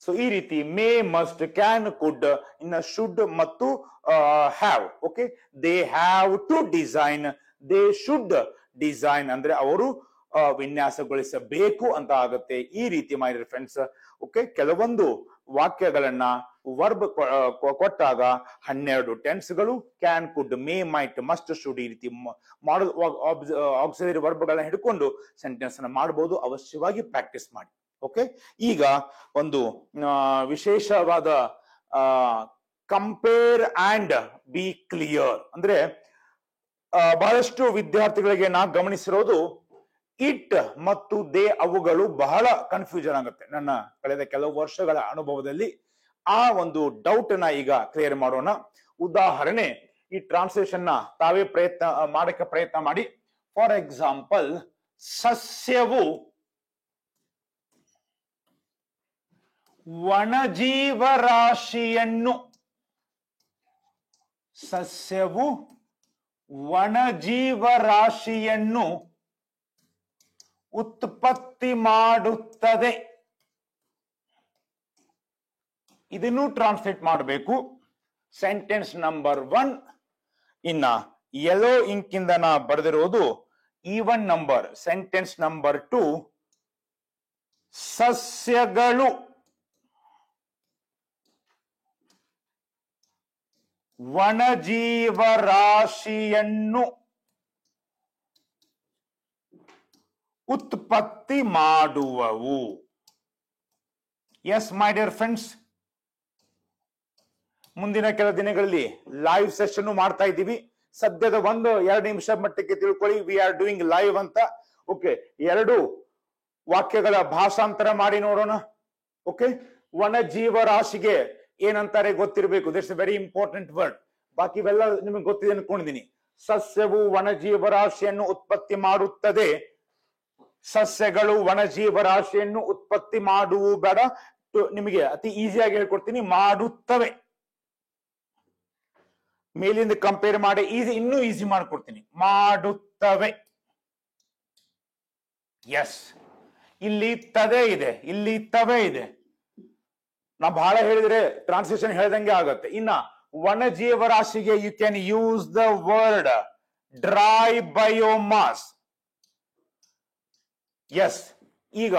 ಸೊ ಈ ರೀತಿ ಮೇ, ಮಸ್ಟ್, ಕ್ಯಾನ್, ಕುಡ್, ಇನ್ನ ಶುಡ್ ಮತ್ತು have. Okay, they have to design, they should design ಅಂದ್ರೆ ಅವರು ವಿನ್ಯಾಸಗೊಳಿಸಬೇಕು ಅಂತ ಆಗುತ್ತೆ. ಈ ರೀತಿ ಮೈ ಡಿಯರ್ ಫ್ರೆಂಡ್ಸ್ ಓಕೆ ಕೆಲವೊಂದು ವಾಕ್ಯಗಳನ್ನ ವರ್ಬ್ ಕೊಟ್ಟಾಗ 12 ಟೆನ್ಸ್ಗಳು can, could, may, might, must, should ಈ ರೀತಿ ಮಾಡಲ್ ಆಕ್ಸಿಲರಿ ವರ್ಬ್ಗಳನ್ನ ಹಿಡ್ಕೊಂಡು ಸೆಂಟೆನ್ಸ್ ಅನ್ನ ಮಾಡಬಹುದು. ಅವಶ್ಯವಾಗಿ ಪ್ರಾಕ್ಟೀಸ್ ಮಾಡಿ. ಓಕೆ, ಈಗ ಒಂದು ವಿಶೇಷವಾದ ಕಂಪೇರ್ ಅಂಡ್ ಬಿ ಕ್ಲಿಯರ್ ಅಂದ್ರೆ ಬಹಳಷ್ಟು ವಿದ್ಯಾರ್ಥಿಗಳಿಗೆ ನಾ ಗಮನಿಸಿರೋದು ಇಟ್ ಮತ್ತು ದೇ ಅವುಗಳು ಬಹಳ ಕನ್ಫ್ಯೂಷನ್ ಆಗುತ್ತೆ. ನನ್ನ ಕಳೆದ ಕೆಲವು ವರ್ಷಗಳ ಅನುಭವದಲ್ಲಿ ಆ ಒಂದು ಡೌಟ್ ನ ಈಗ ಕ್ಲಿಯರ್ ಮಾಡೋಣ. ಉದಾಹರಣೆ, ಈ ಟ್ರಾನ್ಸ್ಲೇಷನ್ ನ ತಾವೇ ಮಾಡಕ್ಕೆ ಪ್ರಯತ್ನ ಮಾಡಿ. ಫಾರ್ ಎಕ್ಸಾಂಪಲ್, ಸಸ್ಯವು ವನಜೀವರಾಶಿಯನ್ನು ವನಜೀವರಾಶಿಯನ್ನು ಉತ್ಪತ್ತಿ ಮಾಡುತ್ತದೆ. ಇದನ್ನು ಟ್ರಾನ್ಸ್ಲೇಟ್ ಮಾಡಬೇಕು. ಸೆಂಟೆನ್ಸ್ ನಂಬರ್ 1, ಇನ್ನ ಯೆಲ್ಲೋ ಇಂಕ್ ಇಂದ ನಾ ಬರೆದಿರೋದು ಈವನ್ ನಂಬರ್ ಸೆಂಟೆನ್ಸ್ ನಂಬರ್ 2. ಸಸ್ಯಗಳು ವನಜೀವರಾಶಿಯನ್ನು ಉತ್ಪತ್ತಿ ಮಾಡುವವು. ಎಸ್ ಮೈ ಡಿಯರ್ ಫ್ರೆಂಡ್ಸ್, ಮುಂದಿನ ಕೆಲ ದಿನಗಳಲ್ಲಿ ಲೈವ್ ಸೆಷನ್ ಮಾಡ್ತಾ ಇದ್ದೀವಿ. ಸದ್ಯದ 1-2 ನಿಮಿಷ ಮಟ್ಟಕ್ಕೆ ತಿಳ್ಕೊಳ್ಳಿ, ವಿ ಆರ್ ಡೂಯಿಂಗ್ ಲೈವ್ ಅಂತ. ಓಕೆ, 2 ವಾಕ್ಯಗಳ ಭಾಷಾಂತರ ಮಾಡಿ ನೋಡೋಣ. ಓಕೆ, ವನಜೀವರಾಶಿಗೆ ಏನಂತಾರೆ ಗೊತ್ತಿರಬೇಕು. ದಿಟ್ಸ್ ಎ ವೆರಿ ಇಂಪಾರ್ಟೆಂಟ್ ವರ್ಡ್. ಬಾಕಿವೆಲ್ಲ ನಿಮಗೆ ಗೊತ್ತಿದೆ ಅನ್ಕೊಂಡಿದ್ದೀನಿ. ಸಸ್ಯವು ವನಜೀವರಾಶಿಯನ್ನು ಉತ್ಪತ್ತಿ ಮಾಡುತ್ತದೆ. ಸಸ್ಯಗಳು ವನಜೀವರಾಶಿಯನ್ನು ಉತ್ಪತ್ತಿ ಮಾಡುವು ಬೇಡ, ನಿಮಗೆ ಅತಿ ಈಸಿಯಾಗಿ ಹೇಳ್ಕೊಡ್ತೀನಿ, ಮಾಡುತ್ತವೆ. ಮೇಲಿಂದ ಕಂಪೇರ್ ಮಾಡಿ ಇನ್ನೂ ಈಸಿ ಮಾಡ್ಕೊಡ್ತೀನಿ. ಮಾಡುತ್ತವೆ. ಎಸ್, ಇಲ್ಲಿ ತದೆ ಇದೆ, ಇಲ್ಲಿ ತವೆ ಇದೆ. ನಾ ಬಹಳ ಹೇಳಿದ್ರೆ ಟ್ರಾನ್ಸ್ಲೇಷನ್ ಹೇಳ್ದಂಗೆ ಆಗತ್ತೆ. ಇನ್ನ ವನಜೀವರಾಶಿಗೆ you can use the word dry biomass. Yes, ಈಗ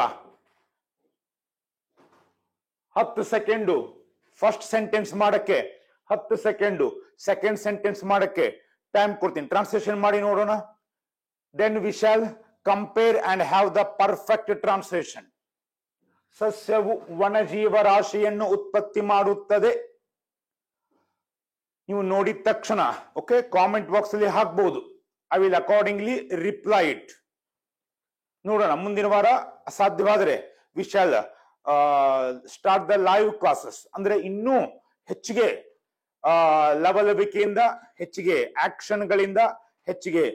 10 ಸೆಕೆಂಡು ಫಸ್ಟ್ ಸೆಂಟೆನ್ಸ್ ಮಾಡಕ್ಕೆ, 10 ಸೆಕೆಂಡು ಸೆಕೆಂಡ್ ಸೆಂಟೆನ್ಸ್ ಮಾಡಕ್ಕೆ ಟೈಮ್ ಕೊಡ್ತೀನಿ. ಟ್ರಾನ್ಸ್ಲೇಷನ್ ಮಾಡಿ ನೋಡೋಣ. Then we shall compare and have the perfect translation. ಸಸ್ಯವು ವನಜೀವರಾಶಿಯನ್ನು ಉತ್ಪತ್ತಿ ಮಾಡುತ್ತದೆ. ನೀವು ನೋಡಿದ ತಕ್ಷಣ ಓಕೆ ಕಾಮೆಂಟ್ ಬಾಕ್ಸ್ ಅಲ್ಲಿ ಹಾಕ್ಬಹುದು. I will accordingly reply it. ನೋಡೋಣ ಮುಂದಿನ ವಾರ ಸಾಧ್ಯವಾದರೆ we shall start the live classes. ಅಂದ್ರೆ ಇನ್ನೂ ಹೆಚ್ಚಿಗೆ ಲವಲವಿಕೆಯಿಂದ, ಹೆಚ್ಚಿಗೆ ಆಕ್ಷನ್ ಗಳಿಂದ, ಹೆಚ್ಚಿಗೆ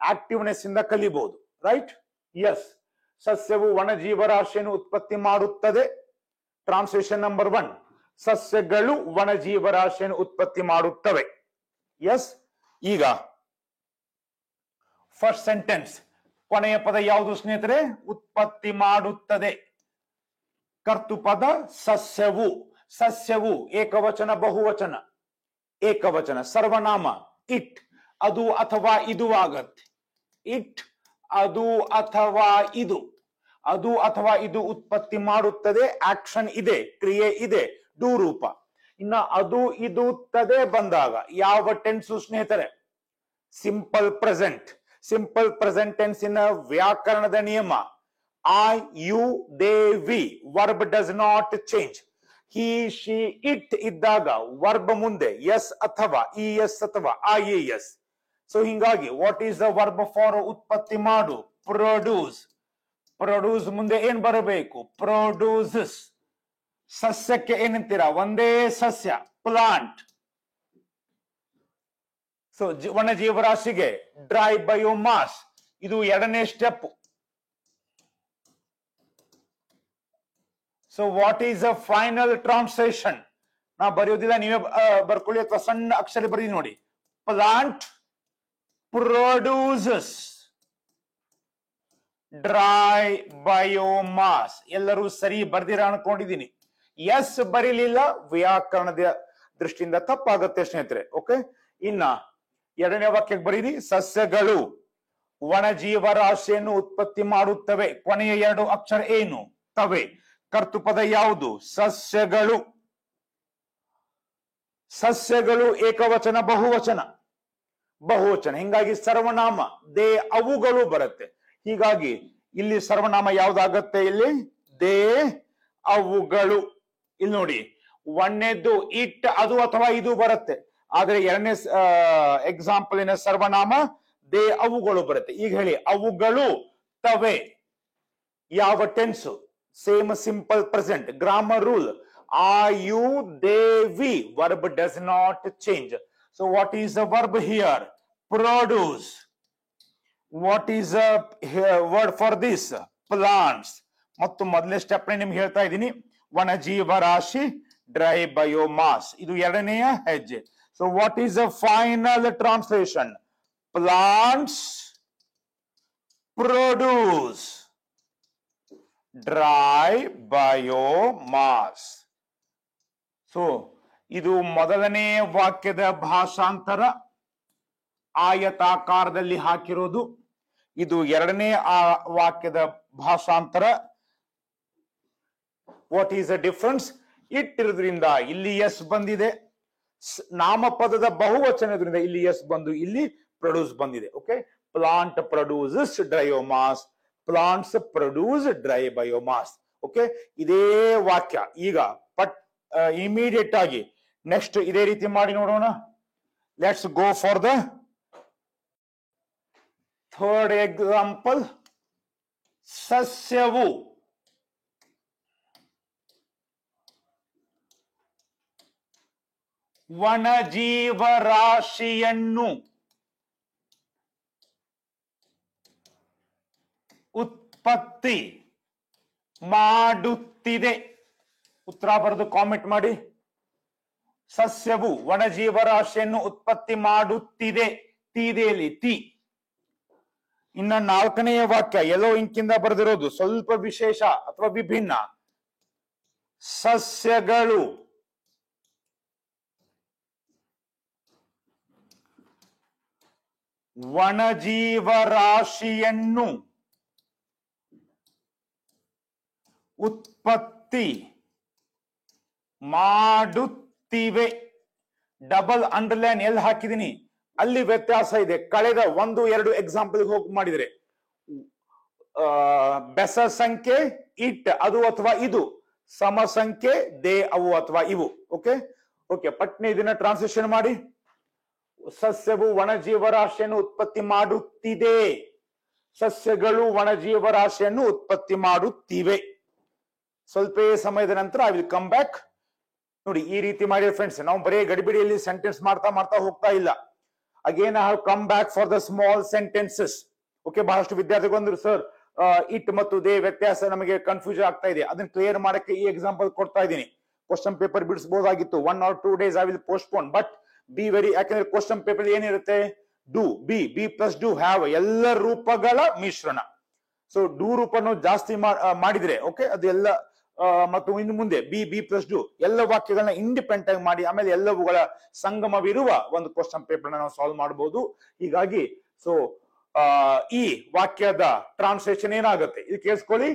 ಆಕ್ಟಿವ್ನೆಸ್ ಇಂದ ಕಲಿಬಹುದು. ರೈಟ್? ಎಸ್, ಸಸ್ಯವು ವನಜೀವರಾಶಿಯನ್ನು ಉತ್ಪತ್ತಿ ಮಾಡುತ್ತದೆ. ಟ್ರಾನ್ಸ್ಲೇಷನ್ ನಂಬರ್ 1, ಸಸ್ಯಗಳು ವನಜೀವರಾಶಿಯನ್ನು ಉತ್ಪತ್ತಿ ಮಾಡುತ್ತವೆ. ಎಸ್, ಈಗ ಫಸ್ಟ್ ಸೆಂಟೆನ್ಸ್ ಕೊನೆಯ ಪದ ಯಾವುದು ಸ್ನೇಹಿತರೆ? ಉತ್ಪತ್ತಿ ಮಾಡುತ್ತದೆ. ಕರ್ತೃಪದ ಸಸ್ಯವು. ಸಸ್ಯವು ಏಕವಚನ, ಬಹುವಚನ? ಏಕವಚನ. ಸರ್ವನಾಮ ಇಟ್, ಅದು ಅಥವಾ ಇದು ಆಗತ್ತೆ. ಇಟ್, ಅದು ಅಥವಾ ಇದು. ಅದು ಅಥವಾ ಇದು ಉತ್ಪತ್ತಿ ಮಾಡುತ್ತದೆ. ಆಕ್ಷನ್ ಇದೆ, ಕ್ರಿಯೆ ಇದೆ, ಡೂ ರೂಪ. ಇನ್ನ ಅದು ಇದು ತದೆ ಬಂದಾಗ ಯಾವ ಟೆನ್ಸು ಸ್ನೇಹಿತರೆ? Simple present. ಸಿಂಪಲ್ ಪ್ರೆಸೆಂಟ್ ಟೆನ್ಸಿನ ವ್ಯಾಕರಣದ ನಿಯಮ I, you, they, we. Verb does not change. He, she, it ಇದ್ದಾಗ ವರ್ಬ್ ಮುಂದೆ ಎಸ್ ಅಥವಾ ಇ ಎಸ್ ಅಥವಾ ಐ ಎ ಎಸ್. ಸೊ ಹಿಂಗಾಗಿ what is the verb for ಉತ್ಪತ್ತಿ ಮಾಡು? ಪ್ರೊಡ್ಯೂಸ್. ಪ್ರೊಡ್ಯೂಸ್ ಮುಂದೆ ಏನ್ ಬರಬೇಕು? ಪ್ರೊಡ್ಯೂಸಸ್. ಸಸ್ಯಕ್ಕೆ ಏನಂತೀರಾ? ಒಂದೇ ಸಸ್ಯ, ಪ್ಲಾಂಟ್. ಸೊ ವನಜೀವರಾಶಿಗೆ ಡ್ರೈ ಬಯೋಮಾಸ್, ಇದು 2ನೇ step. So what is a final translation? ನಾ ಬರೆಯೋದಿಲ್ಲ, ನೀವೇ ಬರ್ಕೊಳ್ಳಿ ಅಥವಾ ಸಣ್ಣ ಅಕ್ಷರ ಬರೀ ನೋಡಿ. Plant produces dry biomass. ಎಲ್ಲರೂ ಸರಿ ಬರ್ದಿರ ಅನ್ಕೊಂಡಿದ್ದೀನಿ. ಎಸ್ ಬರೀಲಿಲ್ಲ, ವ್ಯಾಕರಣದ ದೃಷ್ಟಿಯಿಂದ ತಪ್ಪಾಗುತ್ತೆ ಸ್ನೇಹಿತರೆ. ಓಕೆ, ಇನ್ನ 2ನೇ ವಾಕ್ಯಕ್ಕೆ ಬರೀರಿ. ಸಸ್ಯಗಳು ವನಜೀವರಾಶಿಯನ್ನು ಉತ್ಪತ್ತಿ ಮಾಡುತ್ತವೆ. ಕೊನೆಯ 2 ಅಕ್ಷರ ಏನು? ತವೆ. ಕರ್ತೃಪದ ಯಾವುದು? ಸಸ್ಯಗಳು. ಸಸ್ಯಗಳು ಏಕವಚನ, ಬಹುವಚನ? ಬಹುವಚನ. ಹಿಂಗಾಗಿ ಸರ್ವನಾಮ ದೇ, ಅವುಗಳು ಬರುತ್ತೆ. ಹೀಗಾಗಿ ಇಲ್ಲಿ ಸರ್ವನಾಮ ಯಾವ್ದಾಗತ್ತೆ? ಇಲ್ಲಿ ದೇ, ಅವುಗಳು. ಇಲ್ಲಿ ನೋಡಿ, 1ನೇದ್ದು ಇಟ್, ಅದು ಅಥವಾ ಇದು ಬರುತ್ತೆ. ಆದ್ರೆ 2ನೇ ಎಕ್ಸಾಂಪಲಿನ ಸರ್ವನಾಮ ದೇ, ಅವುಗಳು ಬರುತ್ತೆ. ಈಗ ಹೇಳಿ, ಅವುಗಳು ತವೆ. ಯಾವ tense? Same simple present. Grammar rule are you, they, we. Verb does not change. So what is the verb here? Produce. What is the word for this? Plants. ಮತ್ತು ಮೊದಲನೇ ಸ್ಟೆಪ್ ನಿಮ್ಗೆ ಹೇಳ್ತಾ ಇದ್ದೀನಿ. ವನಜೀವರಾಶಿ, ಡ್ರೈ ಬಯೋಮಾಸ್, ಇದು 2ನೇ ಹೆಜ್ಜೆ. So what is the final translation? Plants produce dry biomass. So ಇದು ಮೊದಲನೇ ವಾಕ್ಯದ ಭಾಷಾಂತರ. ಆಯತಾಕಾರದಲ್ಲಿ ಹಾಕಿರೋದು. ಇದು ಎರಡನೇ ಆ ವಾಕ್ಯದ ಭಾಷಾಂತರ. What is the difference? ಇಟ್ಟಿರೋದ್ರಿಂದ ಇಲ್ಲಿ ಎಸ್ ಬಂದಿದೆ, ನಾಮಪದದ ಬಹುವಚನದ್ರಿಂದ ಇಲ್ಲಿ ಎಸ್ ಬಂದು ಇಲ್ಲಿ ಪ್ರೊಡ್ಯೂಸ್ ಬಂದಿದೆ. Okay, plant produces dry biomass, plants produce dry biomass. Okay, ಇದೇ ವಾಕ್ಯ ಈಗ ಇಮಿಡಿಯೇಟ್ ಆಗಿ ನೆಕ್ಸ್ಟ್ ಇದೇ ರೀತಿ ಮಾಡಿ ನೋಡೋಣ. Let's go for the third example. ಸಸ್ಯವು ವನಜೀವರಾಶಿಯನ್ನು ಉತ್ಪತ್ತಿ ಮಾಡುತ್ತಿದೆ. ಉತ್ತರ ಬರೆದು ಕಾಮೆಂಟ್ ಮಾಡಿ. ಸಸ್ಯವು ವನಜೀವರಾಶಿಯನ್ನು ಉತ್ಪತ್ತಿ ಮಾಡುತ್ತಿದೆ. ತೀದೆಯಲ್ಲಿ ತಿ. ಇನ್ನ ನಾಲ್ಕನೆಯ ವಾಕ್ಯ ಯೆಲ್ಲೋ ಇಂಕಿಂದ ಬರೆದಿರೋದು ಸ್ವಲ್ಪ ವಿಶೇಷ ಅಥವಾ ವಿಭಿನ್ನ. ಸಸ್ಯಗಳು ವನಜೀವರಾಶಿಯನ್ನು ಉತ್ಪತ್ತಿ ಮಾಡುತ್ತಿವೆ. ಡಬಲ್ ಅಂಡರ್ಲೈನ್ ಎಲ್ಲಿ ಹಾಕಿದೀನಿ ಅಲ್ಲಿ ವ್ಯತ್ಯಾಸ ಇದೆ. ಕಳೆದ 1-2 ಎಕ್ಸಾಂಪಲ್ ಹೋಗಿ ಮಾಡಿದ್ರೆ ಬೆಸ ಸಂಖ್ಯೆ ಇಟ್ ಅದು ಅಥವಾ ಇದು, ಸಮ ಸಂಖ್ಯೆ ದೇ ಅವು ಅಥವಾ ಇವು. ಓಕೆ ಓಕೆ, ಪಟ್ನೆ ಇದನ್ನ ಟ್ರಾನ್ಸ್ಲೇಷನ್ ಮಾಡಿ. ಸಸ್ಯವು ವನಜೀವರಾಶಿಯನ್ನು ಉತ್ಪತ್ತಿ ಮಾಡುತ್ತಿದೆ. ಸಸ್ಯಗಳು ವನಜೀವರಾಶಿಯನ್ನು ಉತ್ಪತ್ತಿ ಮಾಡುತ್ತಿವೆ. ಸ್ವಲ್ಪ ಸಮಯದ ನಂತರ ಐ ವಿಲ್ ಕಮ್ ಬ್ಯಾಕ್. ನೋಡಿ ಈ ರೀತಿ ಮಾಡಿ ಫ್ರೆಂಡ್ಸ್. ನಾವು ಬರೀ ಗಡಿಬಿಡಿಯಲ್ಲಿ ಸೆಂಟೆನ್ಸ್ ಮಾಡ್ತಾ ಹೋಗ್ತಾ ಇಲ್ಲ. Again I have come back for the small sentences. Okay, ಬಹಳಷ್ಟು ವಿದ್ಯಾರ್ಥಿಗಳು ಬಂದ್ರು, ಸರ್ ಇಟ್ ಮತ್ತು ದೇ ವ್ಯತ್ಯಾಸ ನಮಗೆ ಕನ್ಫ್ಯೂಸ್ ಆಗ್ತಾ ಇದೆ, ಅದನ್ನ ಕ್ಲಿಯರ್ ಮಾಡಕ್ಕೆ ಈ ಎಕ್ಸಾಂಪಲ್ ಕೊಡ್ತಾ ಇದ್ದೀನಿ. ಕ್ವಶನ್ ಪೇಪರ್ ಬಿಡಿಸಬಹುದಾಗಿತ್ತು. 1 or 2 days I will postpone, but be very, ಯಾಕಂದ್ರೆ ಕ್ವಶನ್ ಪೇಪರ್ ಏನಿರುತ್ತೆ, do, be, be plus do, have ಎಲ್ಲ ರೂಪಗಳ ಮಿಶ್ರಣ. ಸೊ ಡು ರೂಪನು ಜಾಸ್ತಿ ಮಾಡಿದ್ರೆ ಓಕೆ ಅದೆಲ್ಲ, ಮತ್ತು ಇನ್ನು ಮುಂದೆ ಬಿ, ಬಿ ಪ್ಲಸ್ ಡು ಎಲ್ಲ ವಾಕ್ಯಗಳನ್ನ ಇಂಡಿಪೆಂಡೆಂಟ್ ಆಗಿ ಮಾಡಿ ಆಮೇಲೆ ಎಲ್ಲವುಗಳ ಸಂಗಮವಿರುವ ಒಂದು ಕ್ವಶನ್ ಪೇಪರ್ ನಾವು ಸಾಲ್ವ್ ಮಾಡಬಹುದು. ಹೀಗಾಗಿ ಸೊ ಈ ವಾಕ್ಯದ ಟ್ರಾನ್ಸ್ಲೇಷನ್ ಏನಾಗುತ್ತೆ ಇದು ಕೇಳಿಸ್ಕೊಳ್ಳಿ.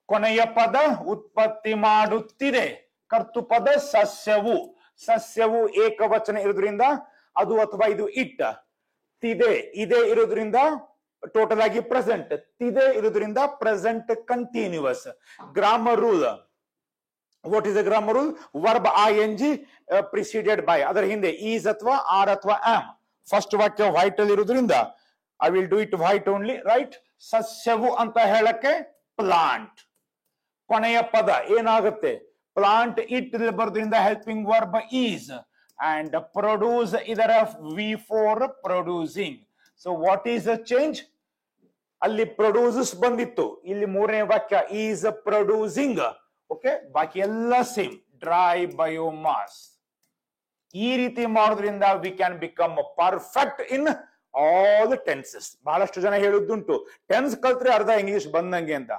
ಕೊನೆಯ ಪದ ಉತ್ಪತ್ತಿ ಮಾಡುತ್ತಿದೆ. ಕರ್ತು ಪದ ಸಸ್ಯವು. ಸಸ್ಯವು ಏಕವಚನ ಇರೋದ್ರಿಂದ ಅದು ಅಥವಾ ಇದು ಇಟ್. ತಿದೆ ಇದೆ ಇರೋದ್ರಿಂದ ಟೋಟಲ್ ಆಗಿ ಪ್ರೆಸೆಂಟ್. ತಿದೆ ಇರೋದ್ರಿಂದ present continuous. Grammar rule. What is the grammar rule? Verb ing preceded by, ಅದರ ಹಿಂದೆ ಈಸ್ ಅಥವಾ ಆರ್ ಅಥವಾ ಆಮ್. ಫಸ್ಟ್ ವಾಕ್ಯ ವೈಟ್ ಅಲ್ಲಿ ಇರೋದ್ರಿಂದ I will do it white only, right? ಸಸ್ಯವು ಅಂತ ಹೇಳಕ್ಕೆ ಪ್ಲಾಂಟ್. ಕೊನೆಯ ಪದ ಏನಾಗುತ್ತೆ? ಪ್ಲಾಂಟ್ ಇಟ್ ಬರೋದ್ರಿಂದ helping verb is and produce ಇದರ V4 producing. So what is a change? ಅಲ್ಲಿ ಪ್ರೊಡ್ಯೂಸಸ್ ಬಂದಿತ್ತು, ಇಲ್ಲಿ ಮೂರನೇ ವಾಕ್ಯ ಈಸ್ ಪ್ರೊಡ್ಯೂಸಿಂಗ್. ಓಕೆ, ಬಾಕಿ ಎಲ್ಲ ಸೇಮ್. Dry biomass. ಈ ರೀತಿ ಮಾಡೋದ್ರಿಂದ we can become perfect in all the tenses. ಬಹಳಷ್ಟು ಜನ ಹೇಳುದುಂಟು, ಟೆನ್ಸ್ ಕಲ್ತ್ರೆ ಅರ್ಧ ಇಂಗ್ಲಿಷ್ ಬಂದಂಗೆ ಅಂತ.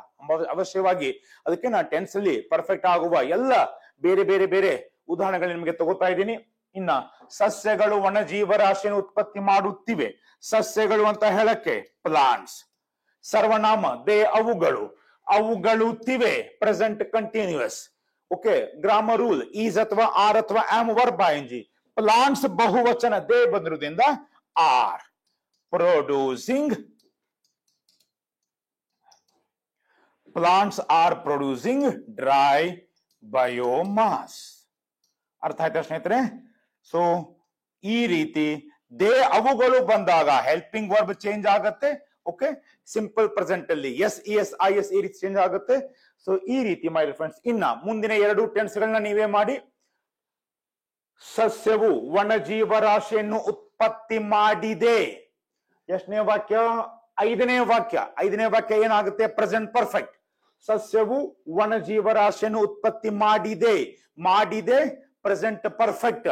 ಅವಶ್ಯವಾಗಿ ಅದಕ್ಕೆ ನಾನು ಟೆನ್ಸ್ ಅಲ್ಲಿ ಪರ್ಫೆಕ್ಟ್ ಆಗುವ ಎಲ್ಲ ಬೇರೆ ಬೇರೆ ಬೇರೆ ಉದಾಹರಣೆಗಳು ನಿಮಗೆ ತಗೋತಾ ಇದ್ದೀನಿ. ಇನ್ನ ಸಸ್ಯಗಳು ವನಜೀವರಾಶಿಯನ್ನು ಉತ್ಪತ್ತಿ ಮಾಡುತ್ತಿವೆ. ಸಸ್ಯಗಳು ಅಂತ ಹೇಳಕ್ಕೆ ಪ್ಲಾಂಟ್ಸ್. ಸರ್ವನಾಮ ದೇ ಅವುಗಳು. ಅವುಗಳುತ್ತಿವೆ present continuous. Okay, grammar rule is ಅಥವಾ ಆರ್ ಅಥವಾ ಆಮ್ ವರ್ಬ್ ing. ಪ್ಲಾಂಟ್ಸ್ ಬಹುವಚನ ದೇ ಬಂದಿರೋದ್ರಿಂದ are. Producing. Plants are producing dry biomass. ಅರ್ಥ ಆಯ್ತಾ ಸ್ನೇಹಿತರೆ? ಸೊ ಈ ರೀತಿ ದೇ ಅವುಗಳು ಬಂದಾಗ ಹೆಲ್ಪಿಂಗ್ ವರ್ಬ್ ಚೇಂಜ್ ಆಗತ್ತೆ. ಓಕೆ, ಸಿಂಪಲ್ ಪ್ರೆಸೆಂಟ್ ಅಲ್ಲಿ ಎಸ್ ಇಎಸ್ ಐಎಸ್ ಈ ರೀತಿ ಚೇಂಜ್ ಆಗುತ್ತೆ. ಸೊ ಈ ರೀತಿ ಮೈ ಫ್ರೆಂಡ್ಸ್. ಇನ್ನ ಮುಂದಿನ 2 ಟೆನ್ಸ್ ಗಳನ್ನ ನೀವೇ ಮಾಡಿ. ಸಸ್ಯವು ವನಜೀವರಾಶಿಯನ್ನು ಉತ್ಪತ್ತಿ ಮಾಡಿದೆ. ಎಷ್ಟನೇ ವಾಕ್ಯ? 5ನೇ ವಾಕ್ಯ. 5ನೇ ವಾಕ್ಯ ಏನಾಗುತ್ತೆ? Present perfect. ಸಸ್ಯವು ವನಜೀವರಾಶಿಯನ್ನು ಉತ್ಪತ್ತಿ ಮಾಡಿದೆ. ಮಾಡಿದೆ ಪ್ರೆಸೆಂಟ್ ಪರ್ಫೆಕ್ಟ್.